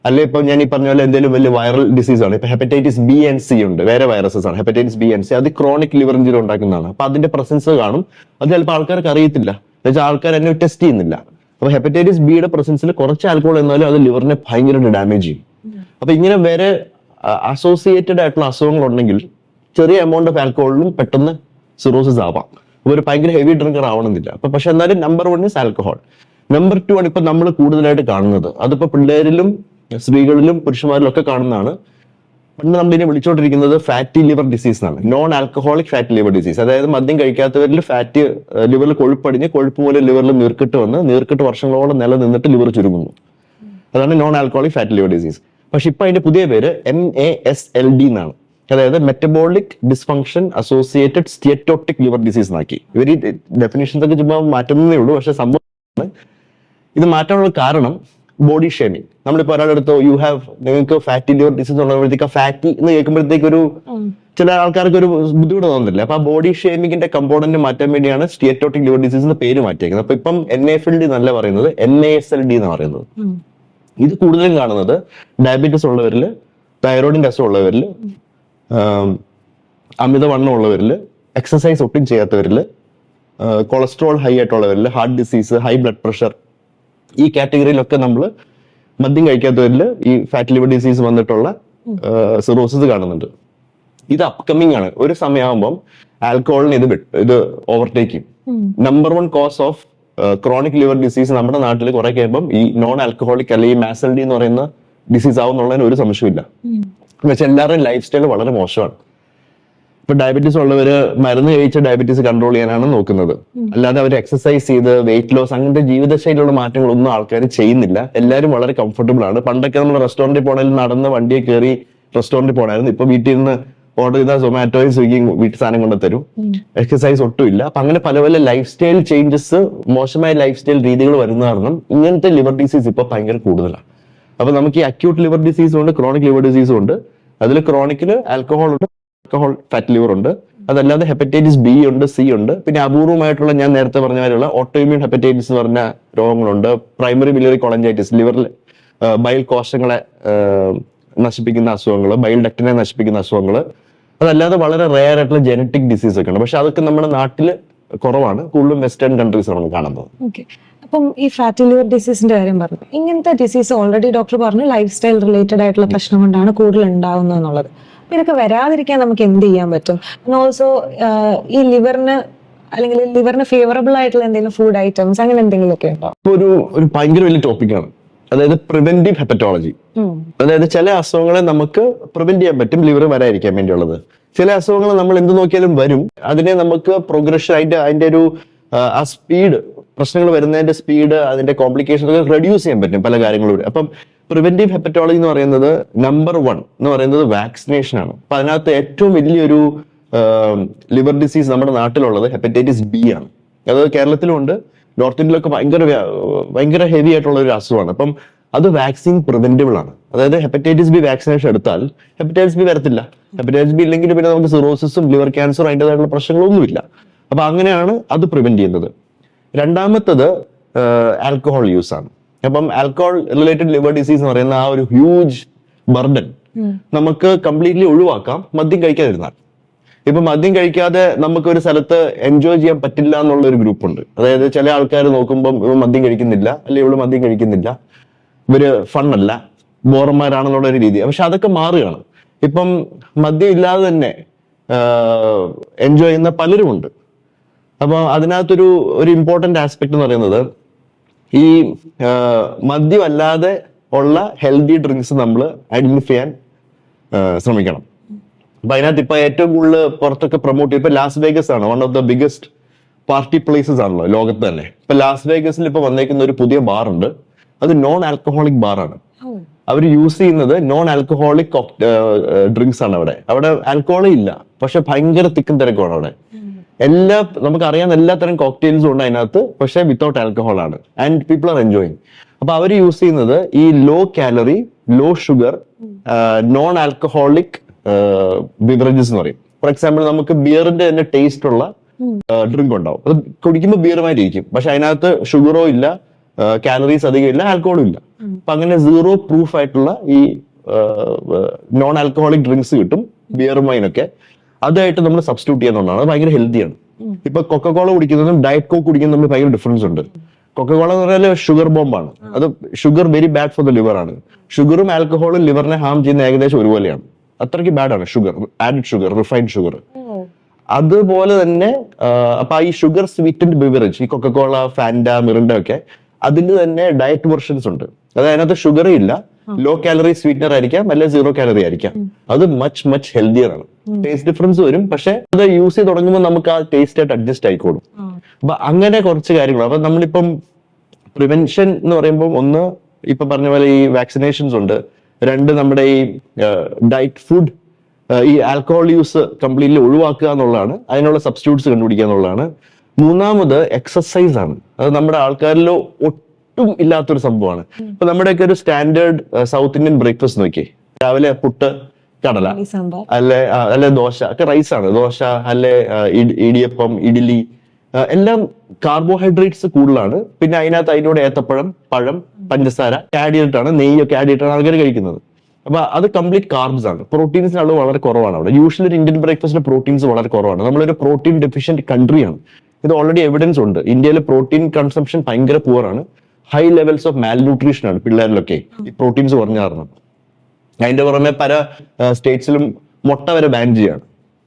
അല്ലെ ഇപ്പൊ ഞാൻ ഈ പറഞ്ഞ പോലെ എന്തെങ്കിലും വലിയ വൈറൽ ഡിസീസ് ആണ്. ഇപ്പൊ ഹെപ്പറ്റൈറ്റിസ് B and C ഉണ്ട്, വേറെ വൈറസസ് ആണ്. ഹെപ്പറ്റൈറ്റിസ് B and C അത് ക്രോണിക് ലിവർ ഇഞ്ചുറി ഉണ്ടാക്കുന്നതാണ്. അപ്പൊ അതിന്റെ പ്രസൻസ് കാണും. അത് ചിലപ്പോൾ ആൾക്കാർക്ക് അറിയത്തില്ല, എന്നുവെച്ചാൽ ആൾക്കാർ എന്നെ ടെസ്റ്റ് ചെയ്യുന്നില്ല. അപ്പൊ ഹെപ്പറ്റൈറ്റിസ് ബിയുടെ പ്രസൻസിൽ കുറച്ച് ആൽക്കഹോൾ എന്നാലും അത് ലിവറിനെ ഭയങ്കരമായിട്ട് ഡാമേജ് ചെയ്യും. അപ്പൊ ഇങ്ങനെ വേറെ അസോസിയേറ്റഡ് ആയിട്ടുള്ള അസുഖങ്ങൾ ഉണ്ടെങ്കിൽ ചെറിയ എമൗണ്ട് ഓഫ് ആൽക്കഹോളിലും പെട്ടെന്ന് സിറോസിസ് ആവാം. അപ്പൊ ഒരു ഭയങ്കര ഹെവി ഡ്രിങ്കർ ആവണമെന്നില്ല. അപ്പൊ പക്ഷെ എന്നാലും നമ്പർ 1 ഇസ് ആൽക്കഹോൾ. നമ്പർ 2 ആണ് ഇപ്പൊ നമ്മൾ കൂടുതലായിട്ട് കാണുന്നത്. അതിപ്പോ പിള്ളേരിലും സ്ത്രീകളിലും പുരുഷന്മാരിലും ഒക്കെ കാണുന്നതാണ്. പണ്ട് നമ്മളിതിനെ വിളിച്ചോണ്ടിരിക്കുന്നത് ഫാറ്റി ലിവർ ഡിസീസ് എന്നാണ്, non alcoholic fatty liver disease. അതായത് മദ്യം കഴിക്കാത്തവരിൽ ഫാറ്റ് ലിവറിൽ കൊഴുപ്പടിഞ്ഞ് കൊഴുപ്പ് മൂലം ലിവറിൽ നീർക്കെട്ട് വർഷങ്ങളോളം നിലനിന്നിട്ട് ലിവർ ചുരുങ്ങുന്നു. അതാണ് non alcoholic fatty liver disease. പക്ഷെ ഇപ്പൊ അതിന്റെ പുതിയ പേര് MASLD എന്നാണ്. അതായത് metabolic dysfunction associated steatotic liver disease എന്നാക്കി. ഇവർ ഈ ഡെഫിനേഷൻസ് ഒക്കെ ചുമ്മാ മാറ്റുന്നതേ ഉള്ളൂ. പക്ഷെ സംഭവം ഇത് മാറ്റാനുള്ള കാരണം ബോഡി ഷേമിങ്. നമ്മളിപ്പോ ഒരാളെടുത്തോ നിങ്ങൾക്ക് ഫാറ്റി ലിവർ ഡിസീസ് ഉള്ളപ്പോഴത്തേക്ക് ഫാറ്റി എന്ന് കേൾക്കുമ്പോഴത്തേക്ക് ചില ആൾക്കാർക്ക് ഒരു ബുദ്ധിമുട്ട് തോന്നുന്നില്ല. അപ്പൊ ആ ബോഡി ഷേമിങ്ങിന്റെ കമ്പോണന്റ് മാറ്റാൻ വേണ്ടിയാണ് സ്റ്റിയറ്റോട്ടിക് ലിവർ ഡിസീസ് എന്ന് പേര് മാറ്റിയേക്കുന്നത്. അപ്പൊ ഇപ്പം NAFLD എന്നല്ല പറയുന്നത്, NASLD എന്ന് പറയുന്നത്. ഇത് കൂടുതലും കാണുന്നത് ഡയബറ്റീസ് ഉള്ളവരിൽ, തൈറോയിഡിന്റെ അസുഖം ഉള്ളവരിൽ, അമിതവണ്ണം ഉള്ളവരിൽ, എക്സസൈസ് ഒട്ടും ചെയ്യാത്തവരിൽ, കൊളസ്ട്രോൾ ഹൈ ആയിട്ടുള്ളവരിൽ, heart disease, high blood pressure, ഈ കാറ്റഗറിയിലൊക്കെ നമ്മൾ മദ്യം കഴിക്കാത്തവരിൽ ഈ ഫാറ്റി ലിവർ ഡിസീസ് വന്നിട്ടുള്ള സിറോസിസ് കാണുന്നുണ്ട്. ഇത് അപ്കമിങ് ആണ്. ഒരു സമയമാകുമ്പം ആൽക്കഹോളിന് ഇത് ഓവർടേക്ക് ചെയ്യും. Number 1 cause of chronic liver disease നമ്മുടെ നാട്ടിൽ കുറെ കഴിയുമ്പം ഈ നോൺ ആൽക്കഹോളിക് അല്ലെങ്കിൽ MASLD എന്ന് പറയുന്ന ഡിസീസ് ആവുന്നുള്ളതിന് ഒരു സംശയമില്ല. എന്നുവെച്ചാൽ എല്ലാവരുടെയും ലൈഫ് സ്റ്റൈൽ വളരെ മോശമാണ്. ഇപ്പൊ ഡയബറ്റീസ് ഉള്ളവര് മരുന്ന് കഴിച്ച ഡയബറ്റീസ് കൺട്രോൾ ചെയ്യാനാണ് നോക്കുന്നത്. അല്ലാതെ അവർ എക്സസൈസ് ചെയ്ത് വെയിറ്റ് ലോസ് അങ്ങനത്തെ ജീവിതശൈലിയുള്ള മാറ്റങ്ങളൊന്നും ആൾക്കാർ ചെയ്യുന്നില്ല. എല്ലാവരും വളരെ കംഫർട്ടബിൾ ആണ്. പണ്ടൊക്കെ നമ്മൾ റെസ്റ്റോറന്റിൽ പോകണമെങ്കിൽ നടന്ന് വണ്ടിയെ കയറി റെസ്റ്റോറന്റിൽ പോകണമായിരുന്നു. ഇപ്പൊ വീട്ടിൽ നിന്ന് ഓർഡർ ചെയ്താൽ സൊമാറ്റോയും സ്വിഗ്ഗിയും വീട്ടിൽ സാധനം കൊണ്ട് തരും. എക്സസൈസ് ഒട്ടും ഇല്ല. അപ്പൊ അങ്ങനെ പല പല ലൈഫ് സ്റ്റൈൽ ചേഞ്ചസ്, മോശമായ ലൈഫ് സ്റ്റൈൽ രീതികൾ വരുന്ന കാരണം ഇങ്ങനത്തെ ലിവർ ഡിസീസ് ഇപ്പൊ ഭയങ്കര കൂടുതലാണ്. അപ്പൊ നമുക്ക് ഈ അക്യൂട്ട് ലിവർ ഡിസീസും ഉണ്ട്, ക്രോണിക് ലിവർ ഡിസീസും ഉണ്ട്. അതിൽ ക്രോണിക്കില് ആൽക്കഹോൾ ഉണ്ട്, ആൽക്കഹോൾ ഫാറ്റ് ലിവർ ഉണ്ട്. അതല്ലാതെ ഹെപ്പറ്റൈറ്റിസ് B ഉണ്ട്, C ഉണ്ട്. പിന്നെ അപൂർവമായിട്ടുള്ള ഞാൻ നേരത്തെ പറഞ്ഞ മാതിരിയുള്ള ഓട്ടോഇമ്യൂൺ ഹെപ്പറ്റൈറ്റിസ് എന്ന് പറഞ്ഞ രോഗങ്ങളുണ്ട്. പ്രൈമറി ബിലിയറി കൊളഞ്ചൈറ്റിസ്, ലിവറിൽ ബൈൽ കോശങ്ങളെ നശിപ്പിക്കുന്ന അസുഖങ്ങൾ, ബൈൽ ഡക്റ്റിനെ നശിപ്പിക്കുന്ന അസുഖങ്ങൾ. അതല്ലാതെ വളരെ റെയർ ആയിട്ടുള്ള ജനറ്റിക് ഡിസീസ് ഒക്കെ ഉണ്ട്. പക്ഷെ അതൊക്കെ നമ്മുടെ നാട്ടിൽ കുറവാണ്. കൂടുതലും വെസ്റ്റേൺ കൺട്രീസ് ആണ് കാണുന്നത്. അപ്പം ഈ ഫാറ്റി ലിവർ ഡിസീസിന്റെ കാര്യം പറഞ്ഞു. ഇങ്ങനത്തെ ഡിസീസ് ഓൾറെഡി ഡോക്ടർ പറഞ്ഞു ലൈഫ് സ്റ്റൈൽ റിലേറ്റഡ് ആയിട്ടുള്ള പ്രശ്നം കൊണ്ടാണ് കൂടുതൽ ഉണ്ടാവുന്നത് എന്നുള്ളത്. അപ്പൊ ഇതൊക്കെ വരാതിരിക്കാൻ നമുക്ക് എന്ത് ചെയ്യാൻ പറ്റും? ഓൾസോ ഈ ലിവറിന് അല്ലെങ്കിൽ ലിവറിന് ഫേവറബിൾ ആയിട്ടുള്ള എന്തെങ്കിലും ഫുഡ് ഐറ്റംസ് അങ്ങനെ എന്തെങ്കിലുമൊക്കെ ഉണ്ടോ? ഒരു ഭയങ്കര വലിയ ടോപ്പിക്കാണ്. അതായത് പ്രിവെന്റീവ് ഹെപ്പറ്റോളജി. അതായത് ചില അസുഖങ്ങളെ നമുക്ക് പ്രിവെന്റ് ചെയ്യാൻ പറ്റും ലിവർ വരാതിരിക്കാൻ വേണ്ടിയുള്ളത്. ചില അസുഖങ്ങൾ നമ്മൾ എന്ത് നോക്കിയാലും വരും, അതിനെ നമുക്ക് പ്രോഗ്രഷൻ അതിന്റെ ഒരു ആ സ്പീഡ്, പ്രശ്നങ്ങൾ വരുന്നതിന്റെ സ്പീഡ്, അതിന്റെ കോംപ്ലിക്കേഷൻ ഒക്കെ റെഡ്യൂസ് ചെയ്യാൻ പറ്റും പല കാര്യങ്ങളിലൂടെ. അപ്പം പ്രിവെന്റീവ് ഹെപ്പറ്റോളജി എന്ന് പറയുന്നത് നമ്പർ 1 എന്ന് പറയുന്നത് വാക്സിനേഷൻ ആണ്. അപ്പൊ അതിനകത്ത് ഏറ്റവും വലിയൊരു ലിവർ ഡിസീസ് നമ്മുടെ നാട്ടിലുള്ളത് ഹെപ്പറ്റൈറ്റിസ് ബി ആണ്. അത് കേരളത്തിലുണ്ട്, നോർത്ത് ഇന്ത്യയിലൊക്കെ ഭയങ്കര ഹെവി ആയിട്ടുള്ള ഒരു അസുഖമാണ്. അപ്പം അത് വാക്സിൻ പ്രിവെന്റബിൾ ആണ്. അതായത് ഹെപ്പറ്റൈറ്റിസ് ബി വാക്സിനേഷൻ എടുത്താൽ ഹെപ്പറ്റൈറ്റിസ് ബി വരത്തില്ല. ഹെപ്പറ്റൈറ്റിസ് ബി ഇല്ലെങ്കിൽ പിന്നെ നമുക്ക് സിറോസിസും ലിവർ ക്യാൻസറും അതിൻ്റെതായിട്ടുള്ള പ്രശ്നങ്ങളൊന്നുമില്ല. അപ്പൊ അങ്ങനെയാണ് അത് പ്രിവെന്റ് ചെയ്യുന്നത്. രണ്ടാമത്തത് ആൽക്കഹോൾ യൂസ് ആണ്. അപ്പം ആൽക്കഹോൾ റിലേറ്റഡ് ലിവർ ഡിസീസ് എന്ന് പറയുന്ന ആ ഒരു ഹ്യൂജ് ബർഡൻ നമുക്ക് കംപ്ലീറ്റ്ലി ഒഴിവാക്കാം മദ്യം കഴിക്കാതിരുന്നാൽ. ഇപ്പൊ മദ്യം കഴിക്കാതെ നമുക്ക് ഒരു സ്ഥലത്ത് എൻജോയ് ചെയ്യാൻ പറ്റില്ല എന്നുള്ള ഒരു ഗ്രൂപ്പ് ഉണ്ട്. അതായത് ചില ആൾക്കാർ നോക്കുമ്പോൾ ഇവ മദ്യം കഴിക്കുന്നില്ല, അല്ലെ ഇവള് മദ്യം കഴിക്കുന്നില്ല, ഇവര് ഫണ്ണല്ല, ബോറന്മാരാണെന്നുള്ള ഒരു രീതി. പക്ഷെ അതൊക്കെ മാറുകയാണ്. ഇപ്പം മദ്യം ഇല്ലാതെ തന്നെ എൻജോയ് ചെയ്യുന്ന പലരും ഉണ്ട്. അപ്പൊ അതിനകത്തൊരു ഇമ്പോർട്ടന്റ് ആസ്പെക്ട് എന്ന് പറയുന്നത് ഈ മദ്യം അല്ലാതെ ഉള്ള ഹെൽത്തി ഡ്രിങ്ക്സ് നമ്മൾ ഐഡന്റിഫൈ ചെയ്യാൻ ശ്രമിക്കണം. അപ്പൊ അതിനകത്ത് ഇപ്പൊ ഏറ്റവും കൂടുതൽ പുറത്തൊക്കെ പ്രൊമോട്ട് ചെയ്യും. ഇപ്പൊ ലാസ് വേഗസ് ആണ് one of the biggest party places ആണല്ലോ ലോകത്ത് തന്നെ. ഇപ്പൊ ലാസ് വേഗസിൽ ഇപ്പൊ വന്നേക്കുന്ന ഒരു പുതിയ ബാർ ഉണ്ട്, അത് നോൺ ആൽക്കഹോളിക് ബാറാണ്. അവർ യൂസ് ചെയ്യുന്നത് നോൺ ആൽക്കഹോളിക് ഡ്രിങ്ക്സ് ആണ്. അവിടെ ആൽക്കഹോളേ ഇല്ല, പക്ഷെ ഭയങ്കര തിക്കും തിരക്കുമാണ് അവിടെ. നമുക്കറിയാവുന്ന എല്ലാത്തരം കോക്ടെയിൽസും ഉണ്ട് അതിനകത്ത്, പക്ഷെ വിത്തൗട്ട് ആൽക്കഹോൾ ആണ്. And people are enjoying. അപ്പൊ അവർ യൂസ് ചെയ്യുന്നത് ഈ low calorie, low sugar, non alcoholic beverages എന്ന് പറയും. ഫോർ എക്സാമ്പിൾ നമുക്ക് ബിയറിന്റെ തന്നെ ടേസ്റ്റ് ഉള്ള ഡ്രിങ്ക് ഉണ്ടാവും. അത് കുടിക്കുമ്പോൾ ബിയറുമായിട്ടിരിക്കും, പക്ഷെ അതിനകത്ത് ഷുഗറോ ഇല്ല, കാലറീസ് അധികം ഇല്ല, ആൽക്കഹോളും ഇല്ല. അപ്പൊ അങ്ങനെ സീറോ പ്രൂഫ് ആയിട്ടുള്ള ഈ നോൺ ആൽക്കഹോളിക് ഡ്രിങ്ക്സ് കിട്ടും, ബിയറും വൈനൊക്കെ. അതായിട്ട് നമ്മൾ സബ്സ്റ്റിറ്റ്യൂട്ട് ചെയ്യുന്നതാണ്. അത് ഭയങ്കര ഹെൽത്തിയാണ്. ഇപ്പൊ കൊക്കക്കോള കുടിക്കുന്നതും ഡയറ്റ് കോക്ക് കുടിക്കുന്നതും തമ്മിൽ ഭയങ്കര ഡിഫറൻസ് ഉണ്ട്. കൊക്കക്കോള എന്ന് പറഞ്ഞാൽ ഷുഗർ ബോംബാണ്. അത് sugar very bad for the liver ആണ്. ഷുഗറും ആൽക്കഹോളും ലിവറിനെ ഹാം ചെയ്യുന്ന ഏകദേശം ഒരുപോലെയാണ്. അത്രയ്ക്ക് ബാഡാണ് sugar, added sugar, refined sugar. അതുപോലെ തന്നെ അപ്പൊ ഈ ഷുഗർ സ്വീറ്റൻഡ് ബിവറേജ്, ഈ കൊക്കക്കോള, ഫാൻഡ, മിറിൻഡ ഒക്കെ, അതിന് തന്നെ ഡയറ്റ് വെർഷൻസ് ഉണ്ട്. അതായത് അതിനകത്ത് ഷുഗർ ഇല്ല, ലോ കാലറി സ്വീറ്റ്നർ ആയിരിക്കാം, അല്ലെ സീറോ കാലറി ആയിരിക്കാം. അത് മച്ച് ഹെൽത്തിയർ ആണ്. ടേസ്റ്റ് ഡിഫറൻസ് വരും, പക്ഷെ അത് യൂസ് ചെയ്ത് തുടങ്ങുമ്പോൾ നമുക്ക് ആ ടേസ്റ്റ് ആയിട്ട് അഡ്ജസ്റ്റ് ആയിക്കോളും. അപ്പൊ അങ്ങനെ കുറച്ച് കാര്യങ്ങൾ. അപ്പൊ നമ്മളിപ്പം പ്രിവെൻഷൻ എന്ന് പറയുമ്പോൾ ഒന്ന് ഇപ്പൊ പറഞ്ഞ പോലെ ഈ വാക്സിനേഷൻസ് ഉണ്ട്. 2 നമ്മുടെ ഈ ഡയറ്റ് ഫുഡ്, ഈ ആൽക്കഹോൾ യൂസ് കംപ്ലീറ്റ്ലി ഒഴിവാക്കുക എന്നുള്ളതാണ്. അതിനുള്ള സബ്സ്റ്റിറ്റ്യൂട്ട്സ് കണ്ടുപിടിക്കുക എന്നുള്ളതാണ്. 3ാമത് എക്സസൈസ് ആണ്. അത് നമ്മുടെ ആൾക്കാരിൽ ഒട്ടും ഇല്ലാത്തൊരു സംഭവമാണ്. ഇപ്പൊ നമ്മുടെയൊക്കെ ഒരു സ്റ്റാൻഡേർഡ് സൗത്ത് ഇന്ത്യൻ ബ്രേക്ക്ഫാസ്റ്റ് നോക്കി, രാവിലെ പുട്ട്, കടല, അല്ലെ ദോശ ഒക്കെ റൈസ് ആണ്. ദോശ, അല്ലെ ഇടിയപ്പം, ഇഡ്ഡലി, എല്ലാം കാർബോഹൈഡ്രേറ്റ്സ് കൂടുതലാണ്. പിന്നെ അതിനോട് ഏത്തപ്പഴം, പഴം, പഞ്ചസാര ആഡ് ചെയ്തിട്ടാണ്, നെയ്യൊക്കെ ആഡ് ചെയ്തിട്ടാണ് ആൾക്കാർ കഴിക്കുന്നത്. അപ്പൊ അത് കംപ്ലീറ്റ് കാർബ്സ് ആണ്. പ്രോട്ടീൻസിന് അളവ് വളരെ കുറവാണ് അവിടെ. യൂഷ്വലി ഒരു ഇന്ത്യൻ ബ്രേക്ക്ഫാസ്റ്റിൽ പ്രോട്ടീൻസ് വളരെ കുറവാണ്. നമ്മളൊരു പ്രോട്ടീൻ ഡെഫിഷ്യന്റ് കൺട്രിയാണ്. ഇത് ഓൾറെഡി എവിഡൻസ് ഉണ്ട്. ഇന്ത്യയിൽ പ്രോട്ടീൻ കൺസംഷൻ ഭയങ്കര പുവറാണ്. High levels of malnutrition ആണ് പിള്ളേരിലൊക്കെ ഈ പ്രോട്ടീൻസ് കുറഞ്ഞ കാരണം. അതിന്റെ പുറമെ പല സ്റ്റേറ്റ്സിലും മുട്ട വരെ ബാൻ ചെയ്യാണ്.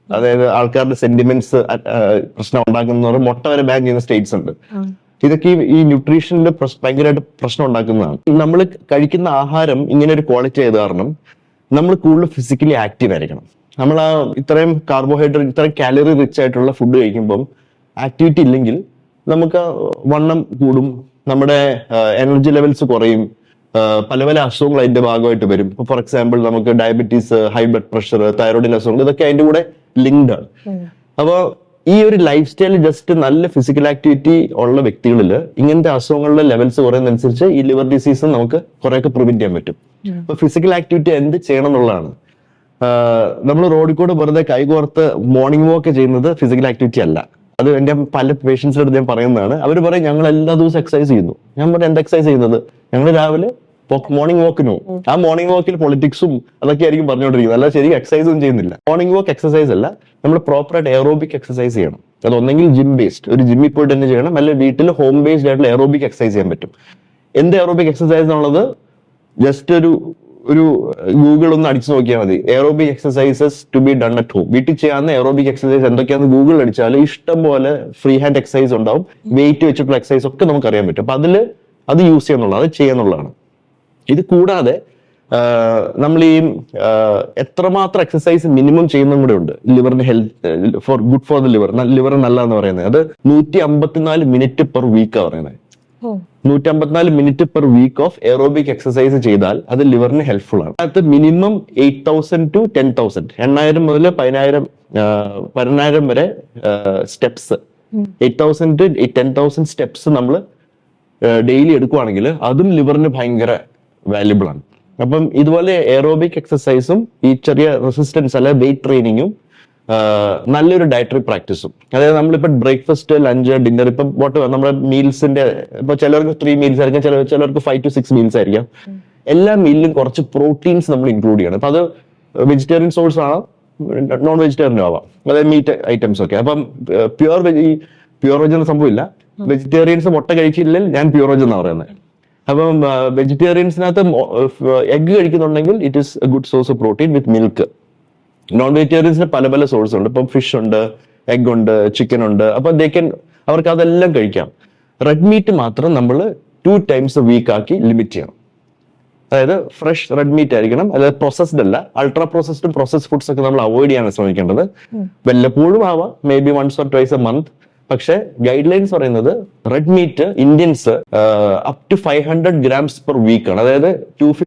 അതായത് ആൾക്കാരുടെ സെന്റിമെന്റ്സ് പ്രശ്നം ഉണ്ടാക്കുന്നവർ മുട്ട വരെ ബാൻ ചെയ്യുന്ന സ്റ്റേറ്റ്സ് ഉണ്ട്. ഇതൊക്കെ ഈ ന്യൂട്രീഷനിൽ ഭയങ്കരമായിട്ട് പ്രശ്നം ഉണ്ടാക്കുന്നതാണ്. നമ്മൾ കഴിക്കുന്ന ആഹാരം ഇങ്ങനെ ഒരു ക്വാളിറ്റി ആയത് കാരണം നമ്മൾ കൂടുതൽ ഫിസിക്കലി ആക്റ്റീവ് ആയിരിക്കണം. നമ്മൾ ആ ഇത്രയും കാർബോഹൈഡ്രേറ്റ്, ഇത്രയും കാലറി റിച്ച് ആയിട്ടുള്ള ഫുഡ് കഴിക്കുമ്പം ആക്ടിവിറ്റി ഇല്ലെങ്കിൽ നമുക്ക് വണ്ണം കൂടും, നമ്മുടെ എനർജി ലെവൽസ് കുറയും, പല പല അസുഖങ്ങൾ അതിന്റെ ഭാഗമായിട്ട് വരും. ഇപ്പൊ ഫോർ എക്സാമ്പിൾ നമുക്ക് ഡയബറ്റീസ്, ഹൈ ബ്ലഡ് പ്രഷർ, തൈറോയിഡിന്റെ അസുഖങ്ങൾ, ഇതൊക്കെ അതിന്റെ കൂടെ ലിങ്ക്ഡ് ആണ്. അപ്പൊ ഈ ഒരു ലൈഫ് സ്റ്റൈൽ, ജസ്റ്റ് നല്ല ഫിസിക്കൽ ആക്ടിവിറ്റി ഉള്ള വ്യക്തികളിൽ ഇങ്ങനത്തെ അസുഖങ്ങളുടെ ലെവൽസ് കുറയുന്നതനുസരിച്ച് ഈ ലിവർ ഡിസീസ് നമുക്ക് കുറെയൊക്കെ പ്രിവെന്റ് ചെയ്യാൻ പറ്റും. അപ്പൊ ഫിസിക്കൽ ആക്ടിവിറ്റി എന്ത് ചെയ്യണം എന്നുള്ളതാണ്. നമ്മൾ റോഡിൽ കൂടെ വെറുതെ കൈകോർത്ത് മോർണിംഗ് വാക്ക് ചെയ്യുന്നത് ഫിസിക്കൽ ആക്ടിവിറ്റി അല്ല. അത് എന്റെ പല പേഷ്യൻസിന്റെ അടുത്ത് ഞാൻ പറയുന്നതാണ്. അവർ പറയും ഞങ്ങൾ എല്ലാ ദിവസവും എക്സസൈസ് ചെയ്യുന്നു. ഞാൻ പറയും എന്താ എക്സസൈസ് ചെയ്യുന്നത്? ഞങ്ങൾ രാവിലെ മോർണിംഗ് വാക്കിനോ, ആ മോർണിംഗ് വാക്കിൽ പൊളിറ്റിക്സും അതൊക്കെ ആയിരിക്കും പറഞ്ഞുകൊണ്ടിരിക്കുന്നത്, അല്ല ശരിക്കും എക്സസൈസ് ഒന്നും ചെയ്യുന്നില്ല. മോർണിംഗ് വാക്ക് എക്സസൈസ് അല്ല, നമ്മൾ പ്രോപ്പറായിട്ട് എയറോബിക് എക്സസൈസ് ചെയ്യണം. അത് ഒന്നെങ്കിൽ ജിം ബേസ്ഡ്, ഒരു ജിമ്മിൽ പോയിട്ട് തന്നെ ചെയ്യണം, അല്ലെങ്കിൽ വീട്ടിൽ ഹോം ബേസ്ഡ് ആയിട്ടുള്ള എയറോബിക് എക്സസൈസ് ചെയ്യാൻ പറ്റും. എന്ത് എയറോബിക് എക്സസൈസ് എന്നുള്ളത് ജസ്റ്റ് ഒരു ഗൂഗിൾ ഒന്ന് അടിച്ചു നോക്കിയാൽ മതി. Aerobic exercises to be done at home. വീട്ടിൽ ചെയ്യാവുന്ന എയറോബിക് എക്സസൈസ് എന്തൊക്കെയാണെന്ന് ഗൂഗിൾ അടിച്ചാൽ ഇഷ്ടം പോലെ ഫ്രീ ഹാൻഡ് എക്സസൈസ് ഉണ്ടാവും, വെയിറ്റ് വെച്ചിട്ടുള്ള എക്സസൈസ് ഒക്കെ നമുക്ക് അറിയാൻ പറ്റും. അപ്പൊ അത് യൂസ് ചെയ്യുന്നുള്ളത്, അത് ചെയ്യാന്നുള്ളതാണ്. ഇത് കൂടാതെ നമ്മൾ ഈ എത്രമാത്രം എക്സസൈസ് മിനിമം ചെയ്യുന്നതും കൂടെ ഉണ്ട് ലിവറിന് health good for the liver നല്ലതെന്ന് പറയുന്നത്. അത് 154 മിനിറ്റ് പെർ വീക്കാണ് പറയുന്നത്. 154 minute per week of aerobic exercise ചെയ്താൽ അത് ലിവറിന് ഹെൽപ്ഫുൾ ആണ്. അത് മിനിമം 8,000 to 10,000, 8,000 മുതൽ 10,000 വരെ സ്റ്റെപ്സ്, 8,000 to 10,000 സ്റ്റെപ്സ് നമ്മൾ ഡെയിലി എടുക്കുവാണെങ്കിൽ അതും ലിവറിന് ഭയങ്കര വാല്യുബിൾ ആണ്. അപ്പം ഇതുപോലെ എയറോബിക് എക്സസൈസും ഈ ചെറിയ റെസിസ്റ്റൻസ് അല്ലെ വെയിറ്റ് ട്രെയിനിങ്ങും നല്ലൊരു ഡയറ്ററി പ്രാക്ടീസും. അതായത് നമ്മളിപ്പോ ബ്രേക്ക്ഫാസ്റ്റ്, ലഞ്ച്, ഡിന്നർ, ഇപ്പം നമ്മുടെ മീൽസിന്റെ ഇപ്പൊ ചിലർക്ക് 3 മീൽസ് ആയിരിക്കും, ചിലർക്ക് 5 to 6 മീൽസ് ആയിരിക്കാം. എല്ലാ മീലിലും കുറച്ച് പ്രോട്ടീൻസ് നമ്മൾ ഇൻക്ലൂഡ് ചെയ്യണം. അപ്പൊ അത് വെജിറ്റേറിയൻ സോഴ്സ് ആവാം, നോൺ വെജിറ്റേറിയനും ആവാം, അതായത് മീറ്റ് ഐറ്റംസ് ഒക്കെ. അപ്പം പ്യുവർ വെജ് എന്ന സംഭവമില്ല. വെജിറ്റേറിയൻസ് മുട്ട കഴിച്ചില്ലെങ്കിൽ ഞാൻ പ്യുവർ വെജ് എന്നാണ് പറയുന്നത്. അപ്പം വെജിറ്റേറിയൻസിനകത്ത് എഗ് കഴിക്കുന്നുണ്ടെങ്കിൽ it is a good source of protein with milk. Non വെജിറ്റേറിയൻസിന് പല സോഴ്സ് ഉണ്ട്. ഇപ്പം ഫിഷ് ഉണ്ട്, എഗ് ഉണ്ട്, ചിക്കൻ ഉണ്ട്. അപ്പൊ അവർക്ക് അതെല്ലാം കഴിക്കാം. റെഡ് മീറ്റ് മാത്രം നമ്മൾ 2 times a week ആക്കി ലിമിറ്റ് ചെയ്യണം. അതായത് ഫ്രഷ് റെഡ് മീറ്റ് ആയിരിക്കണം, അതായത് പ്രോസസ്ഡ് അല്ല. അൾട്രാ പ്രോസസ്ഡും പ്രോസസ്ഡ് ഫുഡ്സ് ഒക്കെ നമ്മൾ അവോയ്ഡ് ചെയ്യാൻ ശ്രമിക്കേണ്ടത്. വല്ലപ്പോഴും ആവാം, maybe 1 or 2 a month. പക്ഷെ ഗൈഡ് ലൈൻസ് പറയുന്നത് red meat Indians up to 500 grams per week ആണ്. അതായത് 250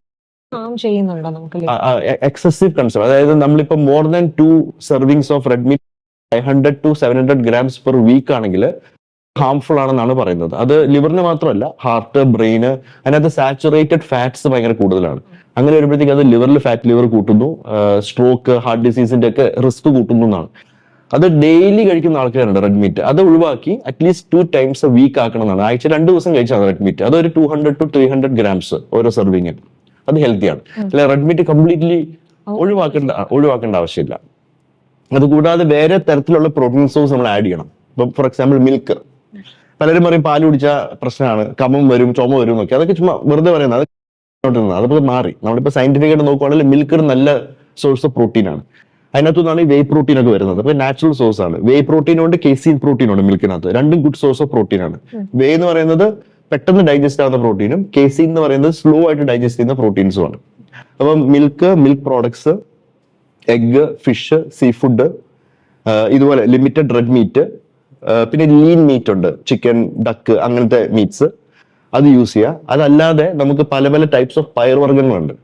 എക്സസീവ് കൺസ്യൂം. അതായത് നമ്മളിപ്പോ more than 2 servings of red meat 500 to 700 grams per week ആണെങ്കിൽ ഹാംഫുൾ ആണെന്നാണ് പറയുന്നത്. അത് ലിവറിന് മാത്രമല്ല, ഹാർട്ട്, ബ്രെയിന്, അതിനകത്ത് സാച്ചുറേറ്റഡ് ഫാറ്റ്സ് ഭയങ്കര കൂടുതലാണ്. അങ്ങനെ വരുമ്പോഴത്തേക്ക് അത് ഫാറ്റ് ലിവർ കൂട്ടുന്നു, സ്ട്രോക്ക്, ഹാർട്ട് ഡിസീസിന്റെ ഒക്കെ റിസ്ക് കൂട്ടുന്നു എന്നാണ്. അത് ഡെയിലി കഴിക്കുന്ന ആൾക്കാരുണ്ട് റെഡ് മീറ്റ്. അത് ഒഴിവാക്കി അറ്റ്ലീസ്റ്റ് 2 times a week ആക്കണം എന്നാണ്. ആഴ്ച 2 ദിവസം കഴിച്ചാൽ റെഡ് മീറ്റ്. അതൊരു 200 to 300 grams ഓരോ സെർവിങ്ങിന്. അത് ഹെൽത്തിയാണ്. അല്ലെ റെഡ് മീറ്റ് കംപ്ലീറ്റ്ലി ഒഴിവാക്കേണ്ട ആവശ്യമില്ല. അതുകൂടാതെ വേറെ തരത്തിലുള്ള പ്രോട്ടീൻ സോഴ്സ് നമ്മൾ ആഡ് ചെയ്യണം. ഇപ്പൊ ഫോർ എക്സാമ്പിൾ മിൽക്ക്. പലരും പറയും പാല് കുടിച്ചാൽ പ്രശ്നമാണ്, കഫം വരും, ചുമ വരും എന്നൊക്കെ. അതൊക്കെ ചുമ്മാ വെറുതെ പറയുന്നത്. അതിപ്പോ മാറി. നമ്മളിപ്പോ സയന്റിഫിക് ആയിട്ട് നോക്കുവാണെങ്കിൽ മിൽക്ക് ഒരു നല്ല സോഴ്സ് ഓഫ് പ്രോട്ടീൻ ആണ്. അതിനകത്തുനിന്നാണ് ഈ വേ പ്രോട്ടീൻ ഒക്കെ വരുന്നത്. അപ്പൊ നാച്ചുറൽ സോഴ്സ് ആണ്. വേ പ്രോട്ടീൻ ഉണ്ട്, കേസീൻ പ്രോട്ടീൻ ഉണ്ട് മിൽക്കിനകത്ത്. രണ്ടും ഗുഡ് സോഴ്സ് ഓഫ് പ്രോട്ടീൻ ആണ്. വേ എന്ന് പറയുന്നത് പെട്ടെന്ന് ഡൈജസ്റ്റ് ആവുന്ന പ്രോട്ടീനും കേസീൻ എന്ന് പറയുന്നത് സ്ലോ ആയിട്ട് ഡൈജസ്റ്റ് ചെയ്യുന്ന പ്രോട്ടീൻസും ആണ്. അപ്പം milk products, egg, fish, sea food, ഇതുപോലെ ലിമിറ്റഡ് റെഡ് മീറ്റ്, പിന്നെ ലീൻ മീറ്റ് ഉണ്ട്, ചിക്കൻ, ഡക്ക്, അങ്ങനത്തെ മീറ്റ്സ്, അത് യൂസ് ചെയ്യുക. അതല്ലാതെ നമുക്ക് പല ടൈപ്സ് ഓഫ് പയർവർഗ്ഗങ്ങളുണ്ട്,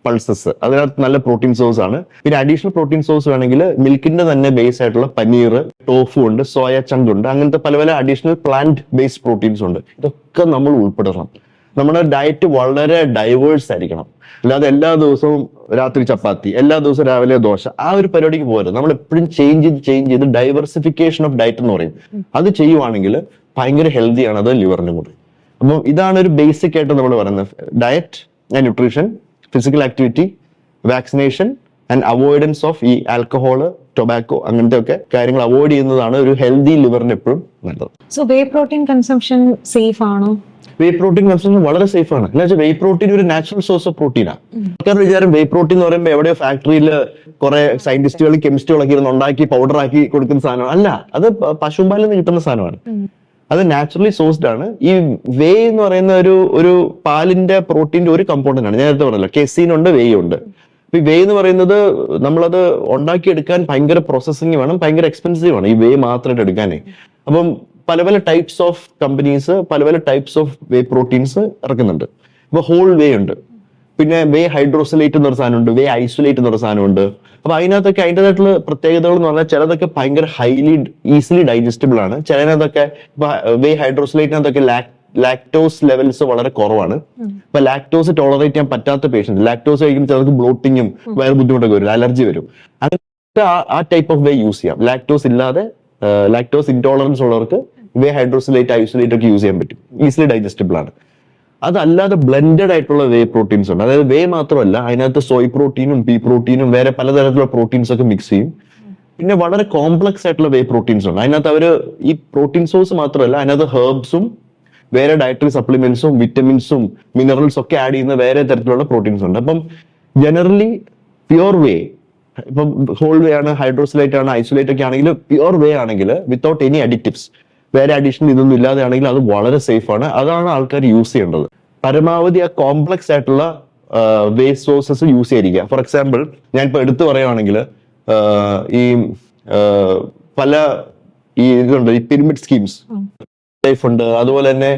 പൾസസ്, അതിനകത്ത് നല്ല പ്രോട്ടീൻ സോഴ്സ് ആണ്. പിന്നെ അഡീഷണൽ പ്രോട്ടീൻ സോഴ്സ് വേണമെങ്കിൽ മിൽക്കിന്റെ തന്നെ ബേസ് ആയിട്ടുള്ള പനീർ, ടോഫു ഉണ്ട്, സോയ ചങ്ക് ഉണ്ട്, അങ്ങനത്തെ പല അഡീഷണൽ പ്ലാന്റ് ബേസ്ഡ് പ്രോട്ടീൻസ് ഉണ്ട്. ഇതൊക്കെ നമ്മൾ ഉൾപ്പെടണം. നമ്മുടെ ഡയറ്റ് വളരെ ഡൈവേഴ്സ് ആയിരിക്കണം. അല്ലാതെ എല്ലാ ദിവസവും രാത്രി ചപ്പാത്തി, എല്ലാ ദിവസവും രാവിലെ ദോശ, ആ ഒരു പരിപാടിക്ക് പോകരുത്. നമ്മൾ എപ്പോഴും ചേഞ്ച് ചെയ്ത് ഡൈവേഴ്സിഫിക്കേഷൻ ഓഫ് ഡയറ്റ് എന്ന് പറയും. അത് ചെയ്യുവാണെങ്കിൽ ഭയങ്കര ഹെൽത്തിയാണ് അത് ലിവറിനും കൂടി. അപ്പം ഇതാണ് ഒരു ബേസിക് ആയിട്ട് നമ്മൾ പറയുന്നത്. Diet and nutrition, physical activity, vaccination and avoidance of ഈ ആൽക്കഹോള്, ടൊബാക്കോ, അങ്ങനത്തെ ഒക്കെ കാര്യങ്ങൾ അവോയ്ഡ് ചെയ്യുന്നതാണ് ഒരു ഹെൽത്തി ലിവറിന് എപ്പോഴും നല്ലത്. സോ വേ പ്രോട്ടീൻ കൺസംഷൻ സേഫ് ആണോ? വേ പ്രോട്ടീൻ കൺസംഷൻ വളരെ സേഫ് ആണ്. എന്ന് വെച്ചാൽ വേ പ്രോട്ടീൻ ഒരു നാച്ചുറൽ സോഴ്സ് ഓഫ് പ്രോട്ടീനാണ്. ആൾക്കാരുടെ വിചാരം വേ പ്രോട്ടീൻ എന്ന് പറയുമ്പോൾ എവിടെയോ ഫാക്ടറിയിൽ കുറെ സയന്റിസ്റ്റുകളും കെമിസ്റ്റുകളൊക്കെ ഇരുന്ന് ഉണ്ടാക്കി പൗഡർ ആക്കി കൊടുക്കുന്ന സാധനം അല്ല. അത് പശുമ്പാലിൽ നിന്ന് കിട്ടുന്ന സാധനമാണ്. അത് നാച്ചുറലി സോഴ്സ്ഡ് ആണ്. ഈ വേ എന്ന് പറയുന്ന ഒരു പാലിന്റെ പ്രോട്ടീന്റെ ഒരു കമ്പോണന്റ് ആണ്. ഞാൻ നേരത്തെ പറഞ്ഞല്ലോ, കെസീൻ ഉണ്ട്, വേ ഉണ്ട്. ഈ വേ എന്ന് പറയുന്നത് നമ്മളത് ഉണ്ടാക്കിയെടുക്കാൻ ഭയങ്കര പ്രോസസ്സിങ് വേണം, ഭയങ്കര എക്സ്പെൻസീവ് ആണ് ഈ വേ മാത്രമായിട്ട് എടുക്കാനേ. അപ്പം പല ടൈപ്സ് ഓഫ് കമ്പനീസ് പല ടൈപ്സ് ഓഫ് വേ പ്രോട്ടീൻസ് ഇറക്കുന്നുണ്ട്. ഇപ്പൊ ഹോൾ വേ ഉണ്ട്, പിന്നെ വേ ഹൈഡ്രോസിലേറ്റ് എന്നൊരു സാധനമുണ്ട്, വേ ഐസൊലേറ്റ് എന്നൊരു സാധനമുണ്ട്. അപ്പൊ അതിനകത്തൊക്കെ അതിൻ്റെതായിട്ടുള്ള പ്രത്യേകതകൾ എന്ന് പറഞ്ഞാൽ ചിലതൊക്കെ ഭയങ്കര ഈസിലി ഡൈജസ്റ്റബിൾ ആണ്. ചിലതിനകത്തൊക്കെ ഇപ്പൊ വേ ഹൈഡ്രോസിലേറ്റിനകത്തൊക്കെ ലാക്ടോസ് ലെവൽസ് വളരെ കുറവാണ്. ഇപ്പൊ ലാക്ടോസ് ടോളറേറ്റ് ചെയ്യാൻ പറ്റാത്ത പേഷ്യൻസ്, ലാക്ടോസ് കഴിക്കുമ്പോൾ ചിലർക്ക് ബ്ലോട്ടിങ്ങും വേറെ ബുദ്ധിമുട്ടൊക്കെ വരും, അലർജി വരും. അങ്ങനത്തെ ആ ടൈപ്പ് ഓഫ് വേ യൂസ് ചെയ്യാം. ലാക്ടോസ് ഇല്ലാതെ ലാക്ടോസ് ഇൻടോളറൻസ് ഉള്ളവർക്ക് വേ ഹൈഡ്രോസിലേറ്റ്, ഐസൊലേറ്റ് ഒക്കെ യൂസ് ചെയ്യാൻ പറ്റും, ഈസിലി ഡൈജസ്റ്റബിൾ ആണ്. അതല്ലാതെ ബ്ലെൻഡഡ് ആയിട്ടുള്ള വേ പ്രോട്ടീൻസ് ഉണ്ട്. അതായത് വേ മാത്രമല്ല, അതിനകത്ത് സോയ് പ്രോട്ടീനും പീ പ്രോട്ടീനും വേറെ പലതരത്തിലുള്ള പ്രോട്ടീൻസ് ഒക്കെ മിക്സ് ചെയ്യും. പിന്നെ വളരെ കോംപ്ലക്സ് ആയിട്ടുള്ള വേ പ്രോട്ടീൻസ് ഉണ്ട്. അതിനകത്ത് അവര് ഈ പ്രോട്ടീൻ സോഴ്സ് മാത്രമല്ല, അതിനകത്ത് ഹെർബ്സും വേറെ ഡയറ്ററി സപ്ലിമെന്റ്സും വിറ്റമിൻസും മിനറൽസും ഒക്കെ ആഡ് ചെയ്യുന്ന വേറെ തരത്തിലുള്ള പ്രോട്ടീൻസ് ഉണ്ട്. അപ്പം ജനറലി പ്യുവർ വേ, ഇപ്പം ഹോൾ വേ ആണ്, ഹൈഡ്രോസിലേറ്റ് ആണ്, ഐസൊലേറ്റ് ഒക്കെ ആണെങ്കിൽ, പ്യുവർ വേ ആണെങ്കിൽ വിത്തൗട്ട് എനി അഡിറ്റിവ്സ്, വേറെ അഡീഷണൽ ഇതൊന്നും ഇല്ലാതെ ആണെങ്കിൽ അത് വളരെ സേഫ് ആണ്. അതാണ് ആൾക്കാർ യൂസ് ചെയ്യേണ്ടത്. പരമാവധി ആ കോംപ്ലക്സ് ആയിട്ടുള്ള വേസ്റ്റ് സോഴ്സസ് യൂസ് ചെയ്തിരിക്കുക. ഫോർ എക്സാമ്പിൾ ഞാൻ ഇപ്പൊ എടുത്തു പറയുവാണെങ്കിൽ ഈ പല ഇതുണ്ട്, ഈ പിരമിഡ് സ്കീംസ് ലൈഫ് ഉണ്ട്, അതുപോലെ തന്നെ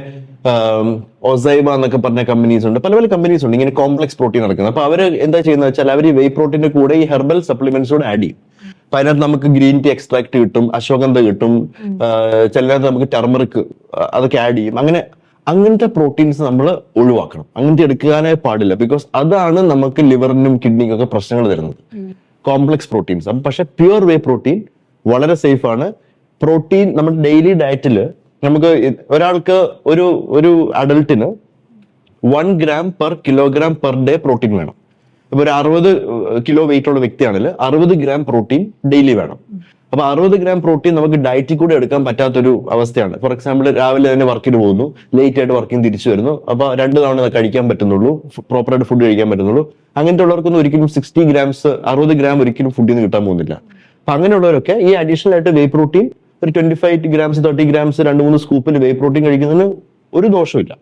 ഒസൈമ എന്നൊക്കെ പറഞ്ഞ കമ്പനീസ് ഉണ്ട്, പല പല കമ്പനീസ് ഉണ്ട് ഇങ്ങനെ കോംപ്ലക്സ് പ്രോട്ടീൻ നടക്കുന്നത്. അപ്പൊ അവര് എന്താ ചെയ്യുന്നത് വെച്ചാൽ അവർ ഈ വേ പ്രോട്ടീന്റെ കൂടെ ഈ ഹെർബൽ സപ്ലിമെന്റ്സ് കൂടെ ആഡ് ചെയ്യും. അപ്പൊ അതിനകത്ത് നമുക്ക് ഗ്രീൻ ടീ എക്സ്ട്രാക്ട് കിട്ടും, അശ്വഗന്ധ കിട്ടും, ചിലതിനകത്ത് നമുക്ക് ടർമറിക് അതൊക്കെ ആഡ് ചെയ്യും. അങ്ങനത്തെ പ്രോട്ടീൻസ് നമ്മൾ ഒഴിവാക്കണം, അങ്ങനത്തെ എടുക്കാനേ പാടില്ല. ബിക്കോസ് അതാണ് നമുക്ക് ലിവറിനും കിഡ്നിക്കും ഒക്കെ പ്രശ്നങ്ങൾ തരുന്നത്, കോംപ്ലക്സ് പ്രോട്ടീൻസ്. അപ്പം പക്ഷെ പ്യുവർ വേ പ്രോട്ടീൻ വളരെ സേഫ് ആണ്. പ്രോട്ടീൻ നമ്മുടെ ഡെയിലി ഡയറ്റിൽ നമുക്ക് ഒരാൾക്ക് ഒരു അഡൽട്ടിന് 1 gram per kilogram per day protein വേണം. ഇപ്പൊ ഒരു 60 കിലോ വെയിറ്റ് ഉള്ള വ്യക്തിയാണെങ്കിൽ 60 gram പ്രോട്ടീൻ ഡെയിലി വേണം. അപ്പൊ 60 gram പ്രോട്ടീൻ നമുക്ക് ഡയറ്റിൽ കൂടെ എടുക്കാൻ പറ്റാത്തൊരു അവസ്ഥയാണ്. ഫോർ എക്സാമ്പിൾ രാവിലെ തന്നെ വർക്കിന് പോകുന്നു, ലേറ്റ് ആയിട്ട് വർക്കിന് തിരിച്ചു വരുന്നു, അപ്പൊ 2 തവണ കഴിക്കാൻ പറ്റുന്നുള്ളൂ, പ്രോപ്പറായിട്ട് ഫുഡ് കഴിക്കാൻ പറ്റുന്നുള്ളൂ. അങ്ങനത്തെ ഉള്ളവർക്കൊന്നും ഒരിക്കലും 60 gram ഒരിക്കലും ഫുഡിൽ നിന്ന് കിട്ടാൻ പോകുന്നില്ല. അപ്പൊ അങ്ങനെയുള്ളവരൊക്കെ ഈ അഡീഷണൽ ആയിട്ട് വേ പ്രോട്ടീൻ ഒരു 25 grams 30 grams 2-3 സ്കൂപ്പിൽ വേ പ്രോട്ടീൻ കഴിക്കുന്നതിന് ഒരു ദോഷമില്ല.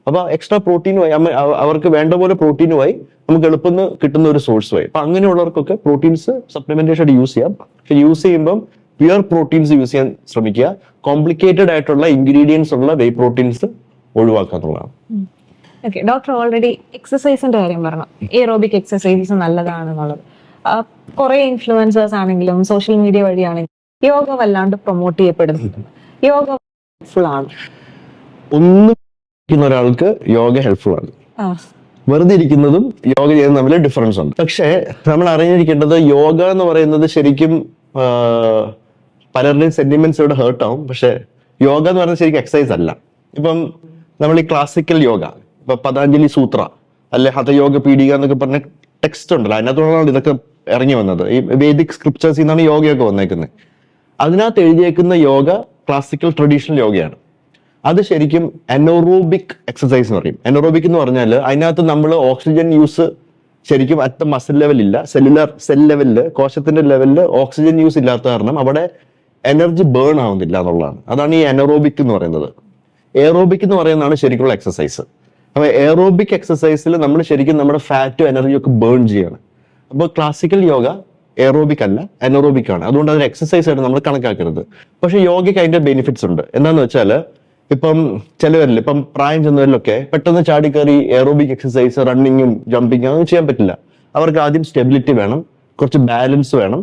അപ്പൊ എക്സ്ട്രാ പ്രോട്ടീനുമായി അവർക്ക് വേണ്ട പോലെ പ്രോട്ടീനുമായി നമുക്ക് എളുപ്പം കിട്ടുന്ന ഒരു സോഴ്സുമായി. അപ്പൊ അങ്ങനെയുള്ളവർക്കൊക്കെ പ്രോട്ടീൻസ് സപ്ലിമെന്റേഷൻ ആയിട്ട് യൂസ് ചെയ്യാം. പക്ഷെ യൂസ് ചെയ്യുമ്പോൾ പ്യുവർ പ്രോട്ടീൻസ് യൂസ് ചെയ്യാൻ ശ്രമിക്കുക. കോംപ്ലിക്കേറ്റഡ് ആയിട്ടുള്ള ഇൻഗ്രീഡിയൻസ് ഉള്ള വേ പ്രോട്ടീൻസ് ഒഴിവാക്കാന്നുള്ളതാണ്. ഓക്കെ, ഡോക്ടർ ഓൾറെഡി എക്സസൈസിന്റെ കാര്യം പറഞ്ഞു, എയറോബിക് എക്സസൈസസ് നല്ലതാണെന്നുള്ളത്. കുറെ ഇൻഫ്ലുവൻസേഴ്സ് ആണെങ്കിലും സോഷ്യൽ മീഡിയ വഴിയാണെങ്കിലും യോഗ വല്ലാണ്ട് പ്രൊമോട്ട് ചെയ്യപ്പെടുന്നുണ്ട്. യോഗ ഹെൽപ്ഫുൾ ആണ്? ഒരാൾക്ക് യോഗ ഹെൽപ്ഫുൾ ആണ്. വെറുതെ ഇരിക്കുന്നതും യോഗ ചെയ്യുന്നതും തമ്മിൽ ഡിഫറൻസ് ഉണ്ട്. പക്ഷേ നമ്മൾ അറിഞ്ഞിരിക്കേണ്ടത് യോഗ എന്ന് പറയുന്നത് ശരിക്കും പലരുടെയും സെന്റിമെന്റ്സ് ഇവിടെ ഹേർട്ട് ആവും. പക്ഷെ യോഗ എന്ന് പറയുന്നത് ശരിക്കും എക്സസൈസ് അല്ല. ഇപ്പം നമ്മൾ ഈ ക്ലാസിക്കൽ യോഗ, ഇപ്പൊ പതാഞ്ജലി സൂത്ര അല്ലെ ഹതയോഗ പീഠിക എന്നൊക്കെ പറഞ്ഞ ടെക്സ്റ്റ് ഉണ്ടല്ലോ, അതിനകത്തുള്ളതാണ് ഇതൊക്കെ ഇറങ്ങി വന്നത്. ഈ വേദിക് സ്ക്രിപ്ചേഴ്സിൽ നിന്നാണ് യോഗയൊക്കെ വന്നേക്കുന്നത്. അതിനകത്ത് എഴുതിയേക്കുന്ന യോഗ ക്ലാസിക്കൽ ട്രഡീഷണൽ യോഗയാണ്. അത് ശരിക്കും എനോറോബിക് എക്സസൈസ് എന്ന് പറയും. എനോറോബിക് എന്ന് പറഞ്ഞാൽ അതിനകത്ത് നമ്മൾ ഓക്സിജൻ യൂസ് ശരിക്കും അറ്റ് മസിൽ ലെവലില്ല, സെൽ ലെവലില്, കോശത്തിന്റെ ലെവലില് ഓക്സിജൻ യൂസ് ഇല്ലാത്ത കാരണം അവിടെ എനർജി ബേൺ ആവുന്നില്ല എന്നുള്ളതാണ്. അതാണ് ഈ എനോറോബിക് എന്ന് പറയുന്നത്. എയറോബിക് എന്ന് പറയുന്നതാണ് ശരിക്കുള്ള എക്സസൈസ്. അപ്പൊ എയറോബിക് എക്സസൈസിൽ നമ്മൾ ശരിക്കും നമ്മുടെ ഫാറ്റും എനർജിയും ഒക്കെ ബേൺ ചെയ്യാണ്. അപ്പോൾ ക്ലാസിക്കൽ യോഗ എയറോബിക് അല്ല, എനോറോബിക് ആണ്. അതുകൊണ്ട് അതൊരു എക്സസൈസ് ആയിട്ട് നമ്മൾ കണക്കാക്കരുത്. പക്ഷെ യോഗയ്ക്ക് അതിന്റെ ബെനിഫിറ്റ്സ് ഉണ്ട്. എന്താന്ന് വെച്ചാൽ ഇപ്പം ചിലവരിൽ, ഇപ്പം പ്രായം ചെന്നവരിലൊക്കെ പെട്ടെന്ന് ചാടിക്കയറി എയറോബിക് എക്സസൈസ്, റണ്ണിങ്ങും ജമ്പിങ്ങും അതൊന്നും ചെയ്യാൻ പറ്റില്ല. അവർക്ക് ആദ്യം സ്റ്റെബിലിറ്റി വേണം, കുറച്ച് ബാലൻസ് വേണം,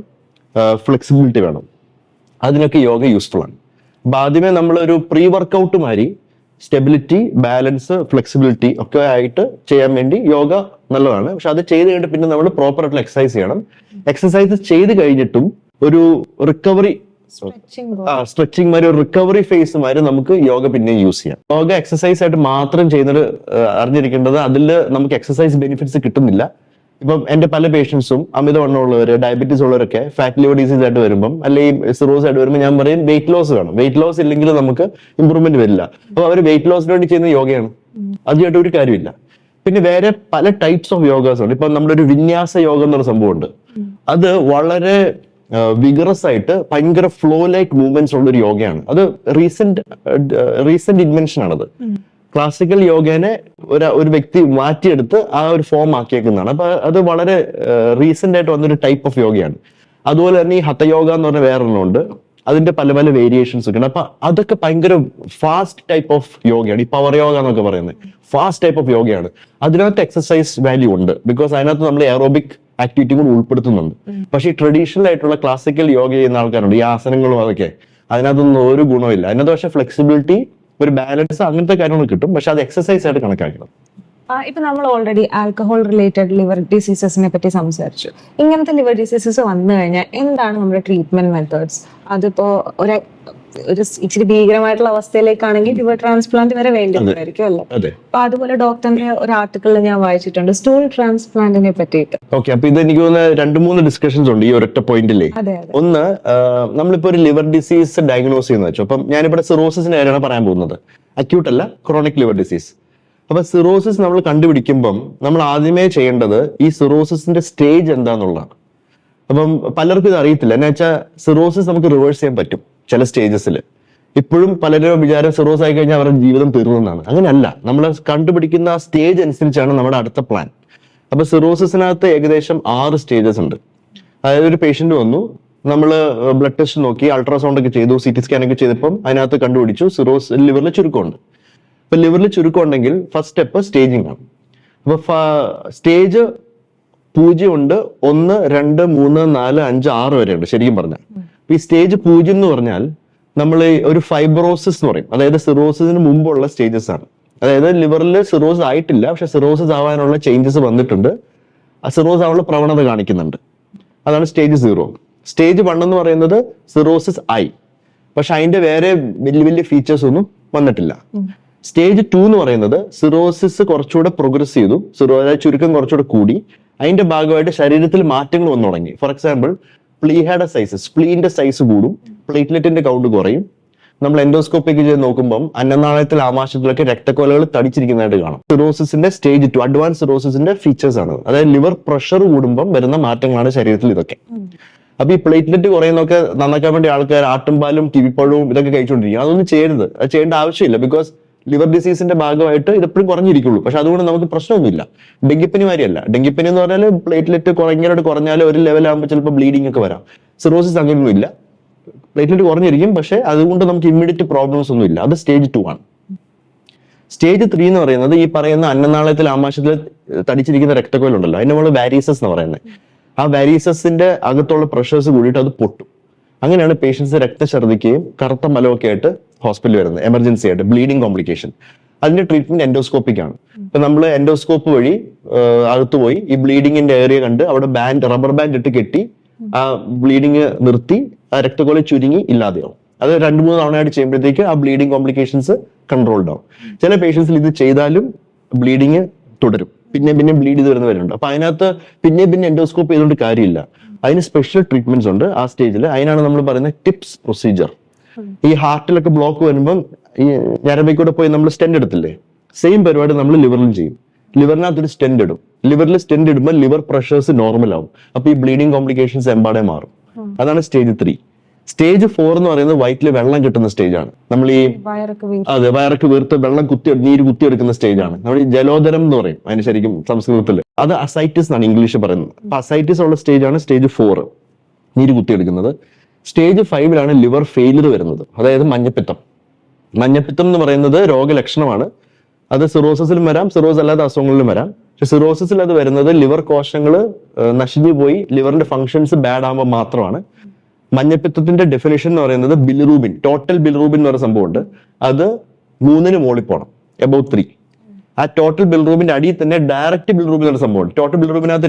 ഫ്ലെക്സിബിലിറ്റി വേണം. അതിനൊക്കെ യോഗ യൂസ്ഫുൾ ആണ്. അപ്പൊ ആദ്യമേ നമ്മളൊരു പ്രീ വർക്കൗട്ട് മാതിരി സ്റ്റെബിലിറ്റി, ബാലൻസ്, ഫ്ലെക്സിബിലിറ്റി ഒക്കെ ആയിട്ട് ചെയ്യാൻ വേണ്ടി യോഗ നല്ലതാണ്. പക്ഷെ അത് ചെയ്ത് കഴിഞ്ഞിട്ട് പിന്നെ നമ്മൾ പ്രോപ്പർ ആയിട്ടുള്ള എക്സസൈസ് ചെയ്യണം. എക്സസൈസ് ചെയ്ത് കഴിഞ്ഞിട്ടും ഒരു റിക്കവറി, സ്ട്രെച്ചിങ് മാതിരി ഒരു റിക്കവറി ഫേസ് മാതിരി നമുക്ക് യോഗ പിന്നെ യൂസ് ചെയ്യാം. യോഗ എക്സസൈസ് ആയിട്ട് മാത്രം ചെയ്യുന്നത് അറിഞ്ഞിരിക്കേണ്ടത്, അതിൽ നമുക്ക് എക്സസൈസ് ബെനിഫിറ്റ്സ് കിട്ടുന്നില്ല. ഇപ്പം എന്റെ പല പേഷ്യൻസും അമിതവണ്ണം ഉള്ളവര്, ഡയബറ്റീസ് ഉള്ളവരൊക്കെ ഫാറ്റ് ലിവർ ഡിസീസ് ആയിട്ട് വരുമ്പം അല്ലെങ്കിൽ സിറോസ് ആയിട്ട് വരുമ്പോൾ ഞാൻ പറയും വെയിറ്റ് ലോസ് വേണം. വെയിറ്റ് ലോസ് ഇല്ലെങ്കിൽ നമുക്ക് ഇമ്പ്രൂവ്മെന്റ് വരില്ല. അപ്പൊ അവർ വെയിറ്റ് ലോസിന് വേണ്ടി ചെയ്യുന്ന യോഗയാണ്, അതുമായിട്ട് ഒരു കാര്യമില്ല. പിന്നെ വേറെ പല ടൈപ്സ് ഓഫ് യോഗാസ് ഉണ്ട്. ഇപ്പൊ നമ്മുടെ ഒരു വിന്യാസ യോഗം എന്നൊരു സംഭവമുണ്ട്. അത് വളരെ വിഗറസ് ആയിട്ട് ഭയങ്കര ഫ്ലോ ലൈക്ക് മൂവ്മെന്റ്സ് ഉള്ള ഒരു യോഗയാണ്. അത് റീസെന്റ് ഇൻവെൻഷൻ ആണത്. ക്ലാസിക്കൽ യോഗേനെ ഒരു വ്യക്തി മാറ്റിയെടുത്ത് ആ ഒരു ഫോം ആക്കിയേക്കുന്നതാണ്. അപ്പൊ അത് വളരെ റീസെന്റ് ആയിട്ട് വന്നൊരു ടൈപ്പ് ഓഫ് യോഗയാണ്. അതുപോലെ തന്നെ ഈ ഹതയോഗ എന്ന് പറഞ്ഞ വേറൊരെണ്ണമുണ്ട്. അതിന്റെ പല പല വേരിയേഷൻസ് ഒക്കെ ഉണ്ട്. അപ്പൊ അതൊക്കെ ഭയങ്കര ഫാസ്റ്റ് ടൈപ്പ് ഓഫ് യോഗയാണ്. ഈ പവർ യോഗ എന്നൊക്കെ പറയുന്നത് ഫാസ്റ്റ് ടൈപ്പ് ഓഫ് യോഗയാണ്. അതിനകത്ത് എക്സസൈസ് വാല്യൂ ഉണ്ട്, ബിക്കോസ് അതിനകത്ത് നമ്മൾ എയറോബിക് ആക്ടിവിറ്റി കൂടി ഉൾപ്പെടുത്തുന്നുണ്ട്. പക്ഷേ ഈ ട്രഡീഷണൽ ആയിട്ടുള്ള ക്ലാസിക്കൽ യോഗ ചെയ്യുന്ന ആൾക്കാരുണ്ട്, ഈ ആസനങ്ങളും അതൊക്കെ, അതിനകത്തൊന്നും ഒരു ഗുണമില്ല. അതിനകത്ത് പക്ഷേ ഫ്ലെക്സിബിലിറ്റി, ഒരു ബാലൻസ്, അങ്ങനത്തെ കാര്യങ്ങൾ കിട്ടും. പക്ഷെ അത് എക്സസൈസ് ആയിട്ട് കണക്കാക്കണം. ഇപ്പൊ നമ്മൾ ഓൾറെഡി ആൽക്കഹോൾ റിലേറ്റഡ് ലിവർ ഡിസീസസിനെ പറ്റി സംസാരിച്ചു. ഇങ്ങനത്തെ ലിവർ ഡിസീസസ് വന്നു കഴിഞ്ഞാൽ എന്താണ് നമ്മുടെ ട്രീറ്റ്മെന്റ് മെത്തേഡ്സ്? അതിപ്പോ ഒരു ഇച്ചിരി ഭീകരമായിട്ടുള്ള അവസ്ഥയിലേക്കാണെങ്കിൽ ലിവർ ട്രാൻസ്പ്ലാന്റ് വരെ വേണ്ടിയിരിക്കും അല്ലേ? അപ്പൊ അതുപോലെ ഡോക്ടറിന്റെ ഒരു ആർട്ടിക്കിളിൽ ഞാൻ വായിച്ചിട്ടുണ്ട് സ്റ്റൂൾ ട്രാൻസ്പ്ലാന്റിനെ പറ്റിയിട്ട്. ഓക്കെ, അപ്പൊ ഇത് എനിക്ക് തോന്നുന്ന 2-3 ഡിസ്കഷൻസ് ഉണ്ട് ഈ ഒരൊറ്റ പോയിന്റിലേ. ഒന്ന്, നമ്മളിപ്പോ ഒരു ലിവർ ഡിസീസ് ഡയഗ്നോസ് ചെയ്യുന്ന വെച്ചു. അപ്പം ഞാനിവിടെ സിറോസിന്റെ കാര്യമാണ് പറയാൻ പോകുന്നത്, അക്യൂട്ട് അല്ല, ക്രോണിക് ലിവർ ഡിസീസ്. അപ്പൊ സിറോസിസ് നമ്മൾ കണ്ടുപിടിക്കുമ്പം നമ്മൾ ആദ്യമേ ചെയ്യേണ്ടത് ഈ സിറോസിന്റെ സ്റ്റേജ് എന്താന്നുള്ളതാണ്. അപ്പം പലർക്കും ഇത് അറിയത്തില്ല. എന്ന് വെച്ചാൽ സിറോസിസ് നമുക്ക് റിവേഴ്സ് ചെയ്യാൻ പറ്റും ചില സ്റ്റേജസിൽ. ഇപ്പോഴും പലരും വിചാരം സിറോസ് ആയി കഴിഞ്ഞാൽ അവരുടെ ജീവിതം തീർന്നെന്നാണ്. അങ്ങനെയല്ല, നമ്മൾ കണ്ടുപിടിക്കുന്ന ആ സ്റ്റേജ് അനുസരിച്ചാണ് നമ്മുടെ അടുത്ത പ്ലാൻ. അപ്പൊ സിറോസിസിനകത്ത് ഏകദേശം 6 സ്റ്റേജസ് ഉണ്ട്. അതായത് ഒരു പേഷ്യന്റ് വന്നു, നമ്മൾ ബ്ലഡ് ടെസ്റ്റ് നോക്കി, അൾട്രാസൗണ്ട് ഒക്കെ ചെയ്തു, CT സ്കാൻ ഒക്കെ ചെയ്തപ്പം അതിനകത്ത് കണ്ടുപിടിച്ചു ലിവറിൽ ചുരുക്കമുണ്ട്. അപ്പൊ ലിവറിൽ ചുരുക്കം ഉണ്ടെങ്കിൽ ഫസ്റ്റ് സ്റ്റെപ്പ് സ്റ്റേജിങ് ആണ്. അപ്പൊ സ്റ്റേജ് 0 ഉണ്ട്, 1, 2, 3, 4, 5, 6 വരെ ഉണ്ട് ശരിക്കും പറഞ്ഞാൽ. ഈ സ്റ്റേജ് 0 എന്ന് പറഞ്ഞാൽ നമ്മൾ ഒരു ഫൈബ്രോസിസ് എന്ന് പറയും. അതായത് സിറോസിന് മുമ്പുള്ള സ്റ്റേജസ് ആണ്. അതായത് ലിവറിൽ സിറോസ് ആയിട്ടില്ല, പക്ഷെ സിറോസിസ് ആവാനുള്ള ചേഞ്ചസ് വന്നിട്ടുണ്ട്, സിറോസ് ആവാനുള്ള പ്രവണത കാണിക്കുന്നുണ്ട്. അതാണ് സ്റ്റേജ് 0. സ്റ്റേജ് 1 എന്ന് പറയുന്നത് സിറോസിസ് ആയി, പക്ഷെ അതിന്റെ വേറെ വലിയ വലിയ ഫീച്ചേഴ്സ് ഒന്നും വന്നിട്ടില്ല. സ്റ്റേജ് 2 എന്ന് പറയുന്നത് സിറോസിസ് കുറച്ചുകൂടെ പ്രോഗ്രസ് ചെയ്തു, അതായത് ചുരുക്കം കുറച്ചുകൂടെ കൂടി, അതിന്റെ ഭാഗമായിട്ട് ശരീരത്തിൽ മാറ്റങ്ങൾ വന്നു തുടങ്ങി. ഫോർ എക്സാമ്പിൾ, പ്ലീഹയുടെ സൈസ്, സ്പ്ലീന്റെ സൈസ് കൂടും, പ്ലേറ്റ്ലെറ്റിന്റെ കൗണ്ട് കുറയും. നമ്മൾ എൻഡോസ്കോപ്പിക്ക് ചെയ്ത് നോക്കുമ്പോൾ അന്നനാളത്തിൽ ആമാശയത്തിലൊക്കെ രക്തക്കൊലകൾ തടിച്ചിരിക്കുന്നതായിട്ട് കാണാം. സിറോസിന്റെ സ്റ്റേജ് 2 അഡ്വാൻസ് സിറോസിന്റെ ഫീച്ചേഴ്സ് ആണ്. അതായത് ലിവർ പ്രഷർ കൂടുമ്പോൾ വരുന്ന മാറ്റങ്ങളാണ് ശരീരത്തിൽ ഇതൊക്കെ. അപ്പൊ ഈ പ്ലേറ്റ്ലെറ്റ് കുറയുന്നൊക്കെ നന്നാക്കാൻ വേണ്ടി ആൾക്കാർ ആട്ടുംപാലും ടിവിപ്പഴവും ഇതൊക്കെ കഴിച്ചുകൊണ്ടിരിക്കും. അതൊന്നും ചെയ്യരുത്, അത് ചെയ്യേണ്ട ആവശ്യമില്ല. ബിക്കോസ് ലിവർ ഡിസീസിന്റെ ഭാഗമായിട്ട് ഇതെപ്പോഴും കുറഞ്ഞിരിക്കുള്ളൂ. പക്ഷെ അതുകൊണ്ട് നമുക്ക് പ്രശ്നമൊന്നുമില്ല. ഡെങ്കിപ്പനി മാതിരിയല്ല. ഡെങ്കിപ്പനി എന്ന് പറഞ്ഞാൽ പ്ലേറ്റ്ലെറ്റ് ഭയങ്കരമായിട്ട് കുറഞ്ഞാൽ ഒരു ലെവലാകുമ്പോൾ ചിലപ്പോൾ ബ്ലീഡിംഗ് ഒക്കെ വരാം. സിറോസിസ് അങ്ങനെയൊന്നും ഇല്ല, പ്ലേറ്റ്ലെറ്റ് കുറഞ്ഞിരിക്കും, പക്ഷെ അതുകൊണ്ട് നമുക്ക് ഇമ്മീഡിയറ്റ് പ്രോബ്ലംസ് ഒന്നും ഇല്ല. അത് സ്റ്റേജ് 2 ആണ്. സ്റ്റേജ് 3 എന്ന് പറയുന്നത് ഈ പറയുന്ന അന്നനാളത്തിൽ ആമാശയത്തിൽ തടിച്ചിരിക്കുന്ന രക്തക്കൊയലുണ്ടല്ലോ, അതിന് നമ്മൾ വാരീസസ് എന്ന് പറയുന്നത്. ആ വാരീസസിന്റെ അകത്തുള്ള പ്രഷേഴ്സ് കൂടിയിട്ട് അത് പൊട്ടും. അങ്ങനെയാണ് പേഷ്യൻസ് രക്തഛർദ്ദിക്കുകയും കറുത്ത മലമൊക്കെ ആയിട്ട് ഹോസ്പിറ്റലിൽ വരുന്നത്, എമർജൻസി ആയിട്ട്, ബ്ലീഡിംഗ് കോംപ്ലിക്കേഷൻ. അതിന്റെ ട്രീറ്റ്മെന്റ് എൻഡോസ്കോപ്പിക് ആണ്. ഇപ്പൊ നമ്മൾ എൻഡോസ്കോപ്പ് വഴി അകത്ത് പോയി ഈ ബ്ലീഡിങ്ങിന്റെ ഏരിയ കണ്ട് അവിടെ റബ്ബർ ബാൻഡ് ഇട്ട് കെട്ടി ആ ബ്ലീഡിങ് നിർത്തി ആ രക്തക്കൊല ചുരുങ്ങി ഇല്ലാതെയാവും. അത് 2-3 തവണയായിട്ട് ചെയ്യുമ്പോഴത്തേക്ക് ആ ബ്ലീഡിങ് കോംപ്ലിക്കേഷൻസ് കൺട്രോൾഡ് ആവും. ചില പേഷ്യൻസിൽ ഇത് ചെയ്താലും ബ്ലീഡിങ് തുടരും, പിന്നെ ബ്ലീഡ് ചെയ്ത് വരുന്നവരുണ്ട്. അപ്പൊ അതിനകത്ത് പിന്നെ എൻഡോസ്കോപ്പ് ചെയ്തുകൊണ്ട് കാര്യമില്ല. അതിന് സ്പെഷ്യൽ ട്രീറ്റ്മെന്റ്സ് ഉണ്ട് ആ സ്റ്റേജിൽ. അതിനാണ് നമ്മൾ പറയുന്നത് ടിപ്സ് പ്രൊസീജിയർ. ഈ ഹാർട്ടിലൊക്കെ ബ്ലോക്ക് വരുമ്പം ഈ ഞരമ്പിക്കൂടെ പോയി നമ്മൾ സ്റ്റെൻഡ് എടുത്തില്ലേ, സെയിം പരിപാടി നമ്മൾ ലിവറിലും ചെയ്യും. ലിവറിനകത്ത് ഒരു സ്റ്റെൻഡ് ഇടും. ലിവറിൽ സ്റ്റെൻഡ് ഇടുമ്പോൾ ലിവർ പ്രഷേഴ്സ് നോർമൽ ആവും. അപ്പൊ ഈ ബ്ലീഡിംഗ് കോംപ്ലിക്കേഷൻസ് എമ്പാടെ മാറും. അതാണ് സ്റ്റേജ് 3. സ്റ്റേജ് 4 എന്ന് പറയുന്നത് വയറ്റിൽ വെള്ളം കിട്ടുന്ന സ്റ്റേജ് ആണ്. നമ്മൾ ഈ വയറൊക്കെ വീർത്ത് വെള്ളം നീര് കുത്തിയെടുക്കുന്ന സ്റ്റേജ് ആണ്. നമ്മൾ ഈ ജലോദരം എന്ന് പറയും അതിന് ശരിക്കും സംസ്കൃതത്തിൽ. അത് അസൈറ്റിസ് എന്നാണ് ഇംഗ്ലീഷ് പറയുന്നത്. അപ്പൊ അസൈറ്റിസ് ഉള്ള സ്റ്റേജ് ആണ് സ്റ്റേജ് 4, നീര് കുത്തിയെടുക്കുന്നത്. സ്റ്റേജ് 5 ലിവർ ഫെയിലിയർ വരുന്നത്, അതായത് മഞ്ഞപ്പിത്തം. മഞ്ഞപ്പിത്തം എന്ന് പറയുന്നത് രോഗലക്ഷണമാണ്. അത് സിറോസിസിലും വരാം, സിറോസ് അല്ലാത്ത അസുഖങ്ങളിലും വരാം. പക്ഷെ സിറോസിസിൽ അത് വരുന്നത് ലിവർ കോശങ്ങൾ നശിഞ്ഞു പോയി ലിവറിന്റെ ഫങ്ഷൻസ് ബാഡ് ആകുമ്പോൾ മാത്രമാണ്. മഞ്ഞപ്പിത്തത്തിന്റെ ഡെഫിനേഷൻ എന്ന് പറയുന്നത് ബിലിറൂബിൻ, ടോട്ടൽ ബിലിറൂബിൻ എന്ന് പറയുന്ന സംഭവമുണ്ട്. അത് 3 മുകളിൽ പോകണം, എബൌട്ട് 3. ആ ടോട്ടൽ ബിലിറൂബിന്റെ അടിയിൽ തന്നെ ഡയറക്റ്റ് ബിലിറൂബിൻ എന്ന സംഭവമുണ്ട്. ടോട്ടൽ ബിലിറൂബിനകത്ത്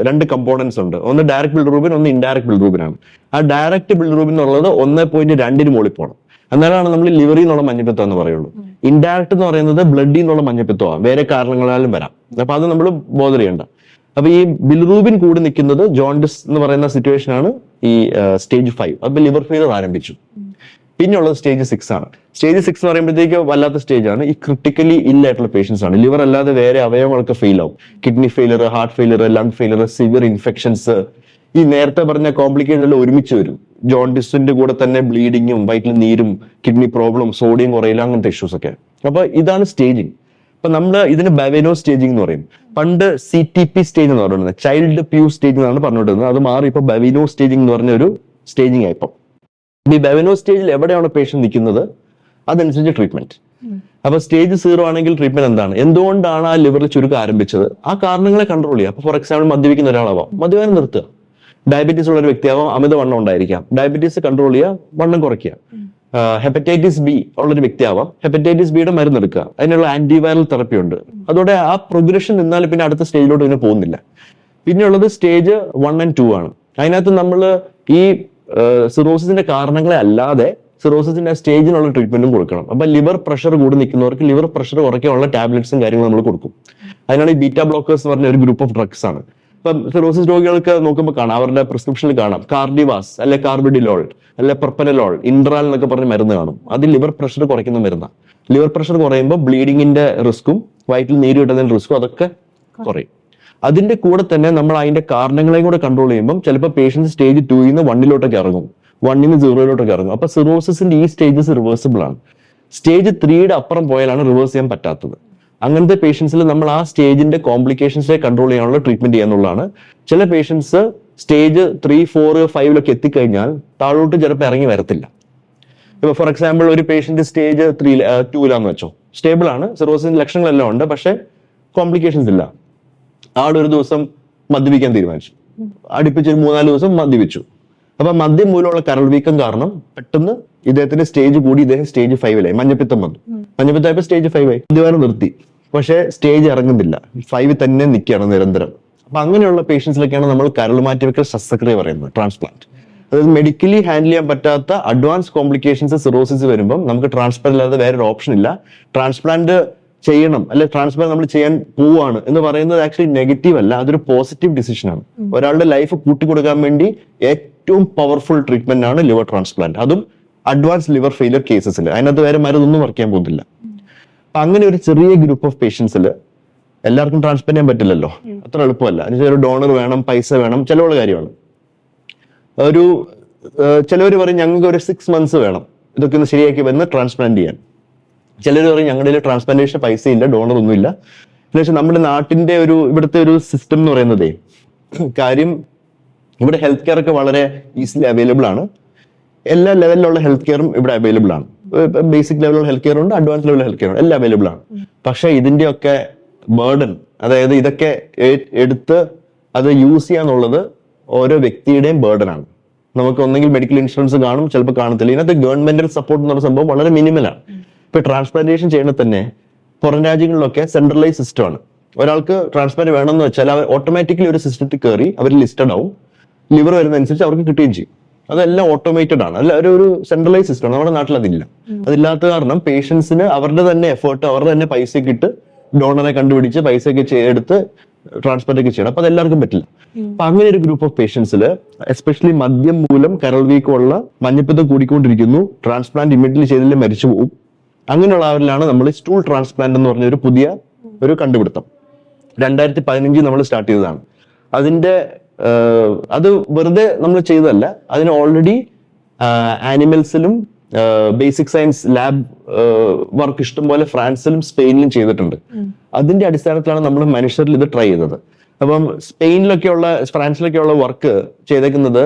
രണ്ട് കമ്പോണൻസ് ഉണ്ട്. ഒന്ന് ഡയറക്റ്റ് ബിലിറൂബിൻ, ഒന്ന് ഇൻഡയറക്റ്റ് ബിലിറൂബിൻ ആണ്. ആ ഡയറക്റ്റ് ബിലിറൂബിൻ എന്നുള്ളത് 1.2 മുകളിൽ പോകണം. എന്നാലാണ് നമ്മൾ ലിവറിൽ നിന്നുള്ള മഞ്ഞപ്പിത്തം എന്ന് പറയുള്ളൂ. ഇൻഡയറക്റ്റ് എന്ന് പറയുന്നത് ബ്ലഡിൽ നിന്നുള്ള മഞ്ഞപ്പിത്തമാണ്, വേറെ കാരണങ്ങളാലും വരാം. അപ്പൊ അത് നമ്മൾ ബോധർ ചെയ്യണ്ട. അപ്പൊ ഈ ബിലിറൂബിൻ കൂടി നിൽക്കുന്നത് ജോണ്ടിസ് എന്ന് പറയുന്ന സിറ്റുവേഷൻ ആണ് ഈ സ്റ്റേജ് 5. അപ്പൊ ലിവർ ഫെയിലിയർ ആരംഭിച്ചു. പിന്നെയുള്ളത് സ്റ്റേജ് 6 ആണ്. സ്റ്റേജ് 6 എന്ന് പറയുമ്പോഴത്തേക്ക് വല്ലാത്ത സ്റ്റേജ് ആണ്. ഈ ക്രിട്ടിക്കലി ഇല്ലായിട്ടുള്ള പേഷ്യൻസ് ആണ്. ലിവർ അല്ലാതെ വേറെ അവയവങ്ങളൊക്കെ ഫെയിൽ ആവും. Kidney failure, heart failure, lung failure, severe infections, ഈ നേരത്തെ പറഞ്ഞ കോംപ്ലിക്കേഷൻ എല്ലാം ഒരുമിച്ച് വരും. ജോണ്ടിസിന്റെ കൂടെ തന്നെ ബ്ലീഡിങ്ങും വയറ്റിൽ നീരും കിഡ്നി പ്രോബ്ലം, സോഡിയം കുറയില്ല, അങ്ങനത്തെ ഇഷ്യൂസ് ഒക്കെ. അപ്പൊ ഇതാണ് സ്റ്റേജിങ്. അപ്പൊ നമ്മൾ ഇതിന് ബവെനോ സ്റ്റേജിങ് എന്ന് പറയും. പണ്ട് CTP സ്റ്റേജ് എന്ന് പറയുന്നത് ചൈൽഡ് പ്യൂ സ്റ്റേജ് എന്നാണ് പറഞ്ഞുകൊണ്ടിരുന്നത്. അത് മാറി ഇപ്പൊ ബവെനോ സ്റ്റേജിങ് എന്ന് പറഞ്ഞ ഒരു സ്റ്റേജിങ് ആയി. ഇപ്പം ഈ ബവെനോ സ്റ്റേജിൽ എവിടെയാണ് പേഷ്യന്റ് നിൽക്കുന്നത് അതനുസരിച്ച് ട്രീറ്റ്മെന്റ്. അപ്പൊ സ്റ്റേജ് 0 ആണെങ്കിൽ ട്രീറ്റ്മെന്റ് എന്താണ്, എന്തുകൊണ്ടാണ് ആ ലിവറിൽ ചുരുക്കം ആരംഭിച്ചത്, ആ കാരണങ്ങളെ കൺട്രോൾ ചെയ്യുക. അപ്പൊ ഫോർ എക്സാമ്പിൾ മദ്യപിക്കുന്ന ഒരാളാവാം, മദ്യപാനം നിർത്തുക. ഡയബറ്റീസ് ഉള്ള ഒരു വ്യക്തിയാവാം, അമിതവണ്ണം ഉണ്ടായിരിക്കാം, ഡയബറ്റീസ് കൺട്രോൾ ചെയ്യുക, വണ്ണം കുറയ്ക്കുക. ഹെപ്പറ്റൈറ്റിസ് ബി ഉള്ളൊരു വ്യക്തിയാവാം, ഹെപ്പറ്റൈറ്റിസ് ബിയുടെ മരുന്ന് എടുക്കുക. അതിനുള്ള ആന്റിവൈറൽ തെറപ്പി ഉണ്ട്. അതോടെ ആ പ്രോഗ്രഷൻ നിന്നാൽ പിന്നെ അടുത്ത സ്റ്റേജിലോട്ട് പിന്നെ പോകുന്നില്ല. പിന്നെയുള്ളത് സ്റ്റേജ് 1 and 2 ആണ്. അതിനകത്ത് നമ്മൾ ഈ സിറോസിസിന്റെ കാരണങ്ങളെ അല്ലാതെ സിറോസിസിന്റെ സ്റ്റേജിനുള്ള ട്രീറ്റ്മെന്റും കൊടുക്കണം. അപ്പൊ ലിവർ പ്രഷർ കൂടി നിൽക്കുന്നവർക്ക് ലിവർ പ്രഷർ കുറയ്ക്കാനുള്ള ടാബ്ലറ്റ്സും കാര്യങ്ങളും നമ്മൾ കൊടുക്കും. അതിനാണ് ഈ ബീറ്റാ ബ്ലോക്കേഴ്സ് എന്ന് പറഞ്ഞ ഒരു ഗ്രൂപ്പ് ഓഫ് ഡ്രഗ്സ് ആണ്. ഇപ്പം സിറോസിസ് രോഗികൾക്ക് നോക്കുമ്പോൾ കാണാം, അവരുടെ പ്രിസ്ക്രിപ്ഷനിൽ കാണാം കാർഡിവാസ്, അല്ലെ കാർബിഡിലോൾ, അല്ലെ പ്രൊപ്പനലോൾ, ഇൻട്രാൽ എന്നൊക്കെ പറഞ്ഞ മരുന്ന് കാണും. അത് ലിവർ പ്രഷർ കുറയ്ക്കുന്ന മരുന്നാണ്. ലിവർ പ്രഷർ കുറയുമ്പോൾ ബ്ലീഡിങ്ങിന്റെ റിസ്ക്കും വയറ്റിൽ നീര് കിട്ടുന്നതിന്റെ റിസ്ക്കും അതൊക്കെ കുറയും. അതിന്റെ കൂടെ തന്നെ നമ്മൾ അതിന്റെ കാരണങ്ങളെയും കൂടെ കൺട്രോൾ ചെയ്യുമ്പോൾ ചിലപ്പോൾ പേഷ്യൻസ് സ്റ്റേജ് 2 1 ഇറങ്ങും. 1 0 ഇറങ്ങും. അപ്പൊ സിറോസിന്റെ ഈ സ്റ്റേജസ് റിവേഴ്സിബിൾ ആണ്. സ്റ്റേജ് 3 അപ്പുറം പോയാലാണ് റിവേഴ്സ് ചെയ്യാൻ പറ്റാത്തത്. അങ്ങനത്തെ പേഷ്യൻസിൽ നമ്മൾ ആ സ്റ്റേജിന്റെ കോംപ്ലിക്കേഷൻസിനെ കൺട്രോൾ ചെയ്യാനുള്ള ട്രീറ്റ്മെന്റ് ചെയ്യാന്നുള്ളതാണ്. ചില പേഷ്യൻസ് സ്റ്റേജ് 3, 4, 5 എത്തിക്കഴിഞ്ഞാൽ താഴോട്ട് ചിലപ്പോൾ ഇറങ്ങി വരത്തില്ല. ഇപ്പൊ ഫോർ എക്സാമ്പിൾ ഒരു പേഷ്യന്റ് സ്റ്റേജ് 2 വെച്ചോ, സ്റ്റേബിൾ ആണ്, സിറോസിന്റെ ലക്ഷണങ്ങളെല്ലാം ഉണ്ട്, പക്ഷെ കോംപ്ലിക്കേഷൻസ് ഇല്ല. ആളൊരു ദിവസം മദ്യപിക്കാൻ തീരുമാനിച്ചു, അടുപ്പിച്ച് 3-4 ദിവസം മദ്യപിച്ചു. അപ്പൊ മദ്യം മൂലമുള്ള കരൾ വീക്കം കാരണം പെട്ടെന്ന് ഇദ്ദേഹത്തിന്റെ സ്റ്റേജ് കൂടി, ഇദ്ദേഹം സ്റ്റേജ് 5 മഞ്ഞപ്പിത്തം വന്നു. മഞ്ഞപ്പിത്തമായപ്പോ സ്റ്റേജ് 5 മദ്യപാനം നിർത്തി, പക്ഷെ സ്റ്റേജ് ഇറങ്ങുന്നില്ല, 5 തന്നെ നിൽക്കുകയാണ് നിരന്തരം. അപ്പൊ അങ്ങനെയുള്ള പേഷ്യൻസിലൊക്കെയാണ് നമ്മൾ കരൾ മാറ്റിവെക്കൽ ശസ്ത്രക്രിയ പറയുന്നത്, ട്രാൻസ്പ്ലാന്റ്. അതായത് മെഡിക്കലി ഹാൻഡിൽ ചെയ്യാൻ പറ്റാത്ത അഡ്വാൻസ് കോംപ്ലിക്കേഷൻസ് സിറോസിസ് വരുമ്പോൾ നമുക്ക് ട്രാൻസ്പ്ലാന്റ് അല്ലാതെ വേറൊരു ഓപ്ഷൻ ഇല്ല. ട്രാൻസ്പ്ലാന്റ് ചെയ്യണം, അല്ലെ ട്രാൻസ്പ്ലാന്റ് നമ്മൾ ചെയ്യാൻ പോവാണ് എന്ന് പറയുന്നത് ആക്ച്വലി നെഗറ്റീവ് അല്ല, അതൊരു പോസിറ്റീവ് ഡിസിഷനാണ്. ഒരാളുടെ ലൈഫ് കൂട്ടിക്കൊടുക്കാൻ വേണ്ടി ഏറ്റവും പവർഫുൾ ട്രീറ്റ്മെന്റ് ആണ് ലിവർ ട്രാൻസ്പ്ലാന്റ്. അതും അഡ്വാൻസ് ലിവർ ഫെയിലിയർ കേസസിൽ. അതിനകത്ത് വേറെ മരുന്നൊന്നും വർക്ക് ചെയ്യാൻ പോകുന്നില്ല. അപ്പൊ അങ്ങനെ ഒരു ചെറിയ ഗ്രൂപ്പ് ഓഫ് പേഷ്യൻസിൽ എല്ലാവർക്കും ട്രാൻസ്പ്ലാന്റ് ചെയ്യാൻ പറ്റില്ലല്ലോ, അത്ര എളുപ്പമല്ല. ഒരു ഡോണർ വേണം, പൈസ വേണം, ചിലവുള്ള കാര്യമാണ്. ചിലവർ പറയും ഞങ്ങൾക്ക് ഒരു 6 months വേണം ഇതൊക്കെ ഒന്ന് ശരിയാക്കി വന്ന് ട്രാൻസ്പ്ലാന്റ് ചെയ്യാൻ. ചിലർ പറയും ഞങ്ങളുടെ ട്രാൻസ്പ്ലാന്റേഷൻ പൈസ ഇല്ല, ഡോണർ ഒന്നുമില്ല. പക്ഷെ നമ്മുടെ നാട്ടിന്റെ ഇവിടുത്തെ ഒരു സിസ്റ്റം എന്ന് പറയുന്നതേ, കാര്യം ഇവിടെ ഹെൽത്ത് കെയർ ഒക്കെ വളരെ ഈസിലി അവൈലബിൾ ആണ്. എല്ലാ ലെവലിലുള്ള ഹെൽത്ത് കെയറും ഇവിടെ അവൈലബിൾ ആണ്. ബേസിക് ലെവലുള്ള ഹെൽത്ത് കെയർ ഉണ്ട്, അഡ്വാൻസ് ലെവലുള്ള ഹെൽത്ത് കെയർ ഉണ്ട്, എല്ലാം അവൈലബിൾ ആണ്. പക്ഷെ ഇതിന്റെയൊക്കെ ബേർഡൻ, അതായത് ഇതൊക്കെ എടുത്ത് അത് യൂസ് ചെയ്യാന്നുള്ളത് ഓരോ വ്യക്തിയുടെയും ബേർഡൻ ആണ്. നമുക്ക് ഒന്നെങ്കിൽ മെഡിക്കൽ ഇൻഷുറൻസ് കാണും, ചിലപ്പോൾ കാണത്തില്ല. ഇതിനകത്ത് ഗവൺമെന്റൽ സപ്പോർട്ട് എന്ന് പറയുന്ന സംഭവം വളരെ മിനിമലാണ്. ഇപ്പൊ ട്രാൻസ്പ്ലാന്റേഷൻ ചെയ്യണ തന്നെ പുറം രാജ്യങ്ങളിലൊക്കെ സെൻട്രലൈസ് സിസ്റ്റം ആണ്. ഒരാൾക്ക് ട്രാൻസ്പ്ലാന്റ് വേണമെന്ന് വെച്ചാൽ അവർ ഓട്ടോമാറ്റിക്കലി ഒരു സിസ്റ്റത്തിൽ കയറി അവർ ലിസ്റ്റഡ് ആവും, ലിവർ വരുന്നതനുസരിച്ച് അവർക്ക് കിട്ടുകയും ചെയ്യും. അതെല്ലാം ഓട്ടോമേറ്റഡ് ആണ്, അല്ല ഒരു സെൻട്രലൈസ് സിസ്റ്റം ആണ്. നമ്മുടെ നാട്ടിൽ അതില്ല. അതില്ലാത്ത കാരണം പേഷ്യൻസിന് അവരുടെ തന്നെ എഫേർട്ട്, അവരുടെ തന്നെ പൈസയൊക്കെ ഇട്ട് ഡോണറെ കണ്ടുപിടിച്ച് പൈസയൊക്കെ എടുത്ത് ട്രാൻസ്പ്ലാന്റ് ഒക്കെ ചെയ്യണം. അപ്പൊ അതെല്ലാവർക്കും പറ്റില്ല. അപ്പൊ അങ്ങനെ ഒരു ഗ്രൂപ്പ് ഓഫ് പേഷ്യൻസിൽ എസ്പെഷ്യലി മദ്യം മൂലം കരൾ വീക്കമുള്ള മഞ്ഞപ്പിത്തം കൂടിക്കൊണ്ടിരിക്കുന്നു, ട്രാൻസ്പ്ലാന്റ് ഇമ്മീഡിയറ്റ്ലി ചെയ്തില്ലേ മരിച്ചു പോകും. അങ്ങനെയുള്ളവരിലാണ് നമ്മൾ സ്റ്റൂൾ ട്രാൻസ്പ്ലാന്റ് എന്ന് പറഞ്ഞ ഒരു പുതിയ കണ്ടുപിടുത്തം 2015 നമ്മൾ സ്റ്റാർട്ട് ചെയ്തതാണ്. അത് വെറുതെ നമ്മൾ ചെയ്തതല്ല, അതിന് ഓൾറെഡി ആനിമൽസിലും ബേസിക് സയൻസ് ലാബ് വർക്ക് ഇഷ്ടംപോലെ ഫ്രാൻസിലും സ്പെയിനിലും ചെയ്തിട്ടുണ്ട്. അതിന്റെ അടിസ്ഥാനത്തിലാണ് നമ്മൾ മനുഷ്യരിൽ ഇത് ട്രൈ ചെയ്തത്. അപ്പം ഫ്രാൻസിലൊക്കെയുള്ള വർക്ക് ചെയ്തേക്കുന്നത്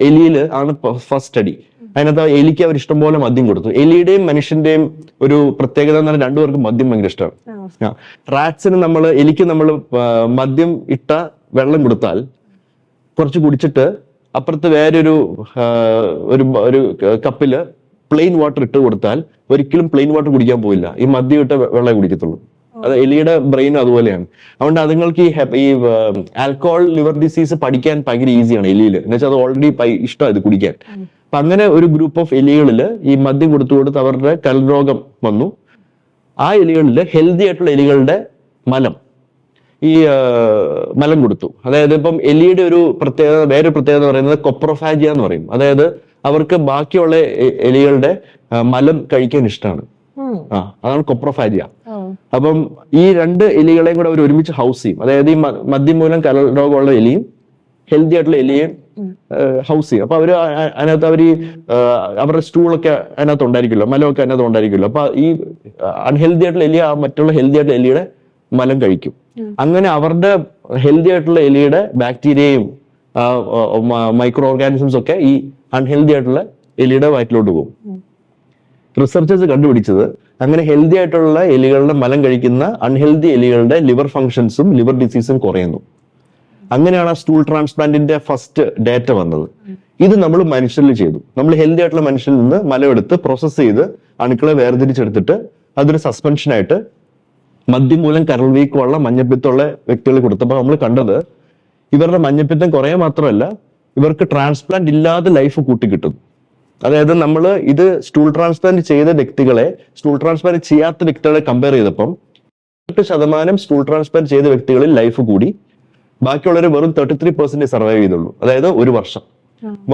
എലിയിൽ ആണ് ഫസ്റ്റ് സ്റ്റഡി. അതിനകത്ത് എലിക്ക് അവർ ഇഷ്ടംപോലെ മദ്യം കൊടുത്തു. എലിയുടെയും മനുഷ്യന്റെയും ഒരു പ്രത്യേകത എന്ന് പറഞ്ഞാൽ രണ്ടുപേർക്കും മദ്യം ഭയങ്കര ഇഷ്ടമാണ്. റാറ്റ്സിന് എലിക്ക് നമ്മൾ മദ്യം ഇട്ട വെള്ളം കൊടുത്താൽ കുറച്ച് കുടിച്ചിട്ട് അപ്പുറത്ത് വേറൊരു ഒരു കപ്പില് പ്ലെയിൻ വാട്ടർ ഇട്ട് കൊടുത്താൽ ഒരിക്കലും പ്ലെയിൻ വാട്ടർ കുടിക്കാൻ പോയില്ല, ഈ മദ്യം ഇട്ട വെള്ളം കുടിക്കത്തുള്ളൂ. അത് എലിയുടെ ബ്രെയിൻ അതുപോലെയാണ്. അതുകൊണ്ട് അതുങ്ങൾക്ക് ഈ ആൽക്കഹോൾ ലിവർ ഡിസീസ് പഠിക്കാൻ ഭയങ്കര ഈസിയാണ് എലിയിൽ, എന്നുവെച്ചാൽ അത് ഓൾറെഡി ഇഷ്ടമാണ് ഇത് കുടിക്കാൻ. അപ്പൊ അങ്ങനെ ഒരു ഗ്രൂപ്പ് ഓഫ് എലികളിൽ ഈ മദ്യം കൊടുത്ത് അവരുടെ കരൾ രോഗം വന്നു. ആ എലികളിൽ ഹെൽത്തി ആയിട്ടുള്ള എലികളുടെ മലം കൊടുത്തു. അതായത് ഇപ്പം എലിയുടെ വേറൊരു പ്രത്യേകത എന്ന് പറയുന്നത് കൊപ്രോഫാജിയ എന്ന് പറയും. അതായത് അവർക്ക് ബാക്കിയുള്ള എലികളുടെ മലം കഴിക്കാൻ ഇഷ്ടമാണ്. അതാണ് കൊപ്രോഫാജിയ. അപ്പം ഈ 2 എലികളെയും കൂടെ അവർ ഒരുമിച്ച് ഹൗസ് ചെയ്യും. അതായത് ഈ മദ്യം മൂലം കരൾ രോഗമുള്ള എലിയും ഹെൽത്തി ആയിട്ടുള്ള എലിയും ഹൗസ് ചെയ്യും. അപ്പൊ അതിനകത്ത് അവരുടെ സ്റ്റൂളൊക്കെ അതിനകത്ത് ഉണ്ടായിരിക്കുമല്ലോ, മലമൊക്കെ അതിനകത്ത് ഉണ്ടായിരിക്കുമല്ലോ. അപ്പൊ ഈ അൺഹെൽത്തി ആയിട്ടുള്ള എലി മറ്റുള്ള ഹെൽത്തി ആയിട്ടുള്ള എലിയുടെ മലം കഴിക്കും. അങ്ങനെ അവരുടെ ഹെൽത്തി ആയിട്ടുള്ള എലിയുടെ ബാക്ടീരിയയും മൈക്രോ ഓർഗാനിസംസ് ഒക്കെ ഈ അൺഹെൽത്തി ആയിട്ടുള്ള എലിയുടെ വയറ്റിലോട്ട് പോകും. റിസർച്ചേഴ്സ് കണ്ടുപിടിച്ചത് അങ്ങനെ ഹെൽത്തി ആയിട്ടുള്ള എലികളുടെ മലം കഴിക്കുന്ന അൺഹെൽത്തി എലികളുടെ ലിവർ ഫങ്ഷൻസും ലിവർ ഡിസീസും കുറയുന്നു. അങ്ങനെയാണ് ആ സ്റ്റൂൾ ട്രാൻസ്പ്ലാന്റിന്റെ ഫസ്റ്റ് ഡേറ്റ വന്നത്. ഇത് നമ്മൾ മനുഷ്യരിൽ ചെയ്തു. നമ്മൾ ഹെൽത്തി ആയിട്ടുള്ള മനുഷ്യരിൽ നിന്ന് മലമെടുത്ത് പ്രോസസ്സ് ചെയ്ത് അണുക്കളെ വേർതിരിച്ചെടുത്തിട്ട് അതൊരു സസ്പെൻഷനായിട്ട് മദ്യം മൂലം കരൾ വീക്കമുള്ള മഞ്ഞപ്പിത്തമുള്ള വ്യക്തികൾ കൊടുത്തപ്പോൾ നമ്മൾ കണ്ടത് ഇവരുടെ മഞ്ഞപ്പിത്തം കുറേ മാത്രമല്ല, ഇവർക്ക് ട്രാൻസ്പ്ലാന്റ് ഇല്ലാതെ ലൈഫ് കൂട്ടിക്കിട്ടുന്നു. അതായത് നമ്മൾ ഇത് സ്റ്റൂൾ ട്രാൻസ്പ്ലാന്റ് ചെയ്ത വ്യക്തികളെ സ്റ്റൂൾ ട്രാൻസ്പ്ലാന്റ് ചെയ്യാത്ത വ്യക്തികളെ കമ്പയർ ചെയ്തപ്പം 8% സ്റ്റൂൾ ട്രാൻസ്പ്ലാന്റ് ചെയ്ത വ്യക്തികളിൽ ലൈഫ് കൂടി, ബാക്കിയുള്ളവർ വെറും 33% സർവൈവ് ചെയ്തുള്ളൂ. അതായത് 1 വർഷം.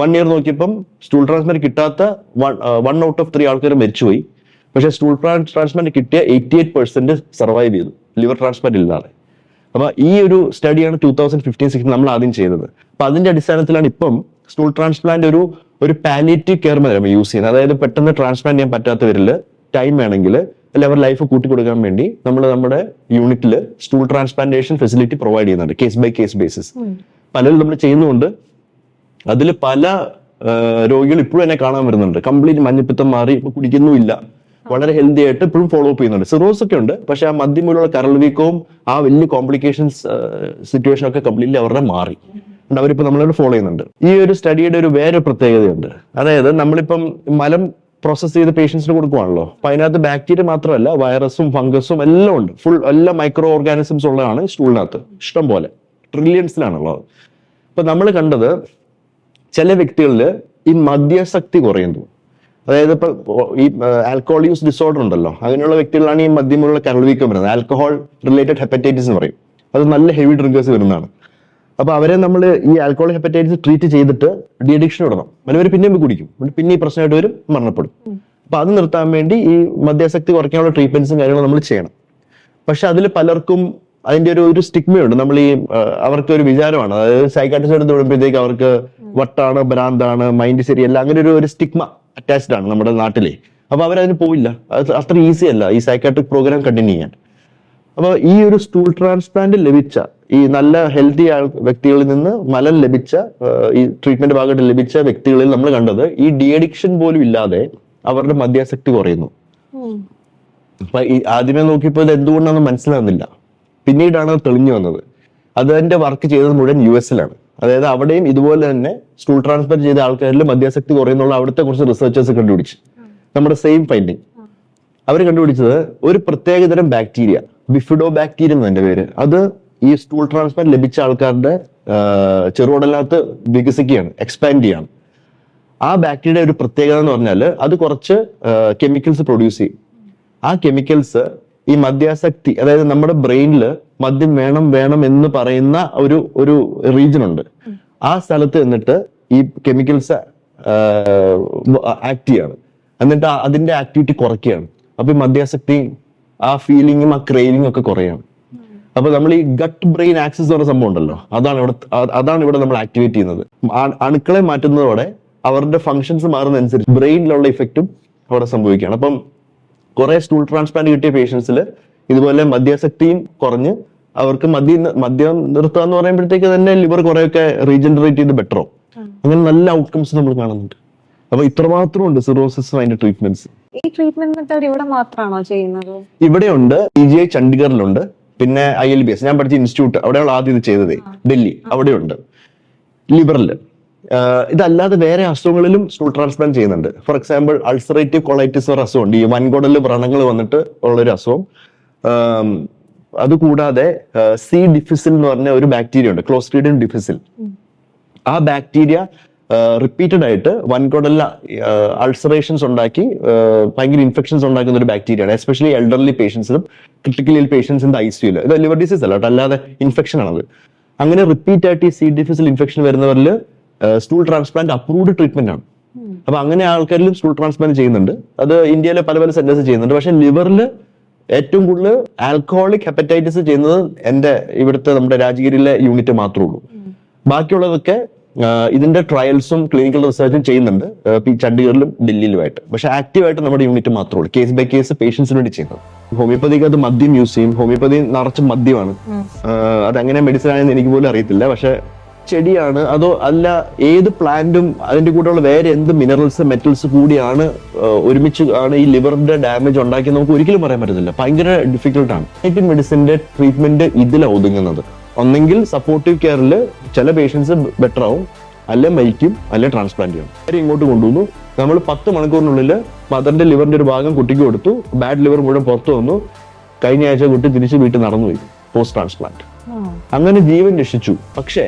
1 ഇയർ നോക്കിയപ്പം സ്റ്റൂൾ ട്രാൻസ്പ്ലാന്റ് കിട്ടാത്ത 1 out of 3 ആൾക്കാർ മരിച്ചുപോയി. പക്ഷെ സ്റ്റൂൾ ട്രാൻസ്പ്ലാന്റ് കിട്ടിയ 88% സർവൈവ് ചെയ്തു ലിവർ ട്രാൻസ്പ്ലാന്റ് ഇല്ലാതെ. അപ്പൊ ഈ ഒരു സ്റ്റഡിയാണ് 2015-16 നമ്മൾ ആദ്യം ചെയ്തത്. അപ്പൊ അതിന്റെ അടിസ്ഥാനത്തിലാണ് ഇപ്പം സ്റ്റൂൾ ട്രാൻസ്പ്ലാന്റ് ഒരു പാലിയേറ്റീവ് കെയർ മെത്തേഡ് യൂസ് ചെയ്യുന്നത്. അതായത് പെട്ടെന്ന് ട്രാൻസ്പ്ലാന്റ് ചെയ്യാൻ പറ്റാത്തവരിൽ ടൈം വേണമെങ്കിൽ അല്ലെ അവർ ലൈഫ് കൂട്ടിക്കൊടുക്കാൻ വേണ്ടി നമ്മൾ നമ്മുടെ യൂണിറ്റിൽ സ്റ്റൂൾ ട്രാൻസ്പ്ലാന്റേഷൻ ഫെസിലിറ്റി പ്രൊവൈഡ് ചെയ്യുന്നുണ്ട്, കേസ് ബൈ കേസ് ബേസിസ്. പലരും നമ്മൾ ചെയ്യുന്നുണ്ട്. അതിൽ പല രോഗികൾ ഇപ്പോഴും എന്നെ കാണാൻ വരുന്നുണ്ട്. കംപ്ലീറ്റ് മഞ്ഞപ്പിത്തം മാറി ഇപ്പൊ കുടിക്കുന്നുമില്ല, വളരെ ഹെൽത്തി ആയിട്ട് ഇപ്പോഴും ഫോളോ അപ്പ് ചെയ്യുന്നുണ്ട്. സിറോസ് ഒക്കെ ഉണ്ട്, പക്ഷെ ആ മദ്യം മൂലമുള്ള കരൾ വീക്കവും ആ വലിയ കോംപ്ലിക്കേഷൻസ് സിറ്റുവേഷൻ ഒക്കെ കംപ്ലീറ്റ്ലി അവരുടെ മാറി. അവരിപ്പോ നമ്മളോട് ഫോളോ ചെയ്യുന്നുണ്ട്. ഈ ഒരു സ്റ്റഡിയുടെ വേറെ പ്രത്യേകതയുണ്ട്. അതായത് നമ്മളിപ്പം മലം പ്രോസസ് ചെയ്ത് പേഷ്യൻസിന് കൊടുക്കുവാണല്ലോ, അപ്പൊ അതിനകത്ത് ബാക്ടീരിയ മാത്രമല്ല വൈറസും ഫംഗസും എല്ലാം ഉണ്ട്. എല്ലാ മൈക്രോ ഓർഗാനിസംസ് ഉള്ളതാണ് സ്റ്റൂളിനകത്ത്, ഇഷ്ടം പോലെ ട്രില്യൺസിലാണുള്ളത്. അപ്പൊ നമ്മൾ കണ്ടത് ചില വ്യക്തികളിൽ ഈ മദ്യാസക്തി കുറയുന്നു. അതായത് ഇപ്പൊ ഈ ആൽക്കഹോൾ യൂസ് ഡിസോർഡർ ഉണ്ടല്ലോ, അങ്ങനെയുള്ള വ്യക്തികളാണ് ഈ മദ്യമുള്ള കരൾ വീക്കം വരുന്നത്. ആൽക്കഹോൾ റിലേറ്റഡ് ഹെപ്പറ്റൈറ്റിസ് എന്ന് പറയും. അത് നല്ല ഹെവി ഡ്രിങ്കേഴ്സ് വരുന്നതാണ്. അപ്പൊ അവരെ നമ്മൾ ഈ ആൽക്കഹോൾ ഹെപ്പറ്റൈറ്റിസ് ട്രീറ്റ് ചെയ്തിട്ട് ഡി അഡിക്ഷൻ ഇടണം. അവർ പിന്നെയും കുടിക്കും, പിന്നെ ഈ പ്രശ്നമായിട്ട് വരും, മരണപ്പെടും. അപ്പൊ അത് നിർത്താൻ വേണ്ടി ഈ മദ്യാസക്തി കുറയ്ക്കാനുള്ള ട്രീറ്റ്മെന്റ്സും കാര്യങ്ങളും നമ്മൾ ചെയ്യണം. പക്ഷെ അതിൽ പലർക്കും അതിന്റെ ഒരു സ്റ്റിഗ്മയുണ്ട്. നമ്മൾ ഈ അവർക്ക് ഒരു വിചാരമാണ്, അതായത് സൈക്കാട്രിസ്റ്റ് എടുത്ത് വിടുമ്പോഴത്തേക്ക് അവർക്ക് വട്ടാണ്, ഭ്രാന്താണ്, മൈൻഡ് ശരിയല്ല, അങ്ങനെ ഒരു സ്റ്റിഗ്മ അറ്റാച്ച്ഡ് ആണ് നമ്മുടെ നാട്ടിലെ. അപ്പൊ അവരതിന് പോയില്ല. അത് അത്ര ഈസി അല്ല ഈ സൈക്കാട്രിക് പ്രോഗ്രാം കണ്ടിന്യൂ ചെയ്യാൻ. അപ്പൊ ഈ ഒരു സ്റ്റൂൾ ട്രാൻസ്പ്ലാന്റ് ലഭിച്ച ഈ നല്ല ഹെൽത്തി വ്യക്തികളിൽ നിന്ന് മലം ലഭിച്ച ഈ ട്രീറ്റ്മെന്റ് ഭാഗമായിട്ട് ലഭിച്ച വ്യക്തികളിൽ നമ്മൾ കണ്ടത് ഈ ഡി അഡിക്ഷൻ പോലും ഇല്ലാതെ അവരുടെ മദ്യാസക്തി കുറയുന്നു. അപ്പൊ ഈ ആദ്യമേ നോക്കിയപ്പോൾ ഇത് എന്തുകൊണ്ടാണെന്ന് മനസ്സിലാവുന്നില്ല. പിന്നീടാണ് അത് തെളിഞ്ഞു വന്നത്. അതിന്റെ വർക്ക് ചെയ്തത് മുഴുവൻ US-ലാണ്. അതായത് അവിടെയും ഇതുപോലെ തന്നെ സ്റ്റൂൾ ട്രാൻസ്പ്ലാന്റ് ചെയ്ത ആൾക്കാരിൽ മദ്യാസക്തി കുറയുന്നുള്ള അവിടുത്തെ കുറച്ച് റിസർച്ചേഴ്സ് കണ്ടുപിടിച്ചു നമ്മുടെ സെയിം ഫൈൻഡിങ്. അവർ കണ്ടുപിടിച്ചത് ഒരു പ്രത്യേകതരം ബാക്ടീരിയ, ബിഫിഡോബാക്ടീരിയം എന്നതിന്റെ പേര്, അത് ഈ സ്റ്റൂൾ ട്രാൻസ്പ്ലാന്റ് ലഭിച്ച ആൾക്കാരുടെ ചെറുകുടലിനകത്ത് വികസിക്കുകയാണ്, എക്സ്പാൻഡ് ചെയ്യാണ്. ആ ബാക്ടീരിയയുടെ ഒരു പ്രത്യേകത എന്ന് പറഞ്ഞാൽ അത് കുറച്ച് കെമിക്കൽസ് പ്രൊഡ്യൂസ് ചെയ്യും. ആ കെമിക്കൽസ് ഈ മദ്യാസക്തി, അതായത് നമ്മുടെ ബ്രെയിനിൽ മദ്യം വേണം എന്ന് പറയുന്ന ഒരു റീജിയൻ ഉണ്ട്. ആ സ്ഥലത്ത് എന്നിട്ട് ഈ കെമിക്കൽസ് ആക്ട് ചെയ്യാണ്, എന്നിട്ട് അതിന്റെ ആക്ടിവിറ്റി കുറയ്ക്കുകയാണ്. അപ്പൊ ഈ മദ്യാസക്തി, ആ ഫീലിങ്ങും ആ ക്രേവിങ്ങും ഒക്കെ കുറയാണ്. അപ്പൊ നമ്മൾ ഈ ഗട്ട് ബ്രെയിൻ ആക്സിസ് എന്ന് പറയുന്ന സംഭവം ഉണ്ടല്ലോ, അതാണ് ഇവിടെ നമ്മൾ ആക്ടിവേറ്റ് ചെയ്യുന്നത്. അണുക്കളെ മാറ്റുന്നതോടെ അവരുടെ ഫങ്ഷൻസ് മാറുന്നതനുസരിച്ച് ബ്രെയിനിലുള്ള ഇഫക്റ്റും അവിടെ സംഭവിക്കുകയാണ്. അപ്പം കുറെ സ്റ്റൂൾ ട്രാൻസ്പ്ലാന്റ് കിട്ടിയ പേഷ്യൻസിൽ ഇതുപോലെ മദ്യാസക്തിയും കുറഞ്ഞ് അവർക്ക് മദ്യം നിർത്തുക എന്ന് പറയുമ്പോഴത്തേക്ക് തന്നെ ലിവർ കുറെയൊക്കെ റീജനറേറ്റ് ചെയ്ത് ബെറ്ററോ, അങ്ങനെ നല്ല ഔട്ട്കംസ് നമ്മൾ കാണുന്നുണ്ട്. അപ്പൊ ഇത്രമാത്രം ഉണ്ട് സിറോസിസ് അതിന്റെ ട്രീറ്റ്മെന്റ്സ്. ഈ ട്രീറ്റ്മെന്റ് മെത്തേഡ് ഇവിടെ മാത്രമാണോ ചെയ്യുന്നത്? ഇവിടെയുണ്ട്, PGI ചണ്ഡീഗറിലുണ്ട്, പിന്നെ ILBS ഞാൻ പഠിച്ച ഇൻസ്റ്റിറ്റ്യൂട്ട് അവിടെയുള്ള ആദ്യം ഇത് ചെയ്തത്, ഡൽഹി അവിടെയുണ്ട്. ലിവറിൽ ഇതല്ലാതെ വേറെ അസുഖങ്ങളിലും സ്റ്റൂൾ ട്രാൻസ്പ്ലാന്റ് ചെയ്യുന്നുണ്ട്. ഫോർ എക്സാമ്പിൾ അൾസറേറ്റീവ് കൊളൈറ്റിസ് ഒരു അസുഖമുണ്ട്, ഈ വൻകുടലിൽ വ്രണങ്ങൾ വന്നിട്ട് ഉള്ളൊരു അസുഖം. അതുകൂടാതെ C. difficile എന്ന് പറഞ്ഞ ഒരു ബാക്ടീരിയ ഉണ്ട്, ക്ലോസ്ട്രീഡിയം ഡിഫിസിൽ. ആ ബാക്ടീരിയ റിപ്പീറ്റഡ് ആയിട്ട് വൻകുടലിൽ അൾസറേഷൻസ് ഉണ്ടാക്കി ഭയങ്കര ഇൻഫെക്ഷൻസ് ഉണ്ടാക്കുന്ന ഒരു ബാക്ടീരിയയാണ്, എസ്പെഷ്യലി എൽഡർലി പേഷ്യൻസിലും ക്രിട്ടിക്കലി പേഷ്യൻസ് ഇൻ ICU. ഇത് ലിവർ ഡിസീസ് അല്ല കേട്ടോ, അല്ലാതെ ഇൻഫെക്ഷൻ ആണത്. അങ്ങനെ റിപ്പീറ്റ് ആയിട്ട് ഈ C. difficile ഇൻഫെക്ഷൻ വരുന്നവരിൽ സ്റ്റൂൾ ട്രാൻസ്പ്ലാന്റ് അപ്രൂവ്ഡ് ട്രീറ്റ്മെന്റ് ആണ്. അപ്പൊ അങ്ങനെ ആൾക്കാരിലും സ്റ്റൂൾ ട്രാൻസ്പ്ലാന്റ് ചെയ്യുന്നുണ്ട്. അത് ഇന്ത്യയിലെ പല സെന്റേഴ്സ് ചെയ്യുന്നുണ്ട്. പക്ഷെ ലിവറിൽ ഏറ്റവും കൂടുതൽ ആൽക്കഹോളിക് ഹെപ്പറ്റൈറ്റിസ് ചെയ്യുന്നത് ഇവിടുത്തെ നമ്മുടെ രാജഗിരിയിലെ യൂണിറ്റ് മാത്രമേ ഉള്ളൂ. ബാക്കിയുള്ളതൊക്കെ ഇതിന്റെ ട്രയൽസും ക്ലിനിക്കൽ റിസർച്ചും ചെയ്യുന്നുണ്ട് ചണ്ഡീഗറിലും ഡൽഹിയിലുമായിട്ട്. പക്ഷെ ആക്റ്റീവായിട്ട് നമ്മുടെ യൂണിറ്റ് മാത്രമേ ഉള്ളൂ, കേസ് ബൈ കേസ് പേഷ്യൻസിന് വേണ്ടി ചെയ്യുന്നത്. ഹോമിയോപ്പതിക്ക് അത് മദ്യം യൂസ് ചെയ്യും. ഹോമിയോപ്പതി നിറച്ച് മദ്യമാണ്. അതെങ്ങനെ മെഡിസിൻ ആണെന്ന് എനിക്ക് പോലും അറിയത്തില്ല. പക്ഷെ ചെടിയാണ് അതോ അല്ല, ഏത് പ്ലാന്റും അതിന്റെ കൂടെയുള്ള വേറെ എന്ത് മിനറൽസ് മെറ്റൽസ് കൂടിയാണ് ഒരുമിച്ച് ആണ് ഈ ലിവറിന്റെ ഡാമേജ് ഉണ്ടാക്കി നമുക്ക് ഒരിക്കലും പറയാൻ പറ്റത്തില്ല. ഭയങ്കര ഡിഫിക്കൽട്ടാണ്. മെഡിസിന്റെ ട്രീറ്റ്മെന്റ് ഇതിലാണ് ഒതുങ്ങുന്നത്. ഒന്നെങ്കിൽ സപ്പോർട്ടീവ് കെയറിൽ ചില പേഷ്യൻസ് ബെറ്റർ ആവും, അല്ലെ മരിക്കും, അല്ലെ ട്രാൻസ്പ്ലാന്റ് ചെയ്യും. അവരെ ഇങ്ങോട്ട് കൊണ്ടുവന്നു, നമ്മൾ 10 മണിക്കൂറിനുള്ളിൽ മദറിന്റെ ലിവറിന്റെ ഒരു ഭാഗം കുട്ടിക്ക് കൊടുത്തു, ബാഡ് ലിവർ മുഴുവൻ പുറത്തു വന്നു. കഴിഞ്ഞ ആഴ്ച കുട്ടി തിരിച്ച് വീട്ടിൽ നടന്നുപോയി പോസ്റ്റ് ട്രാൻസ്പ്ലാന്റ്. അങ്ങനെ ജീവൻ രക്ഷിച്ചു. പക്ഷേ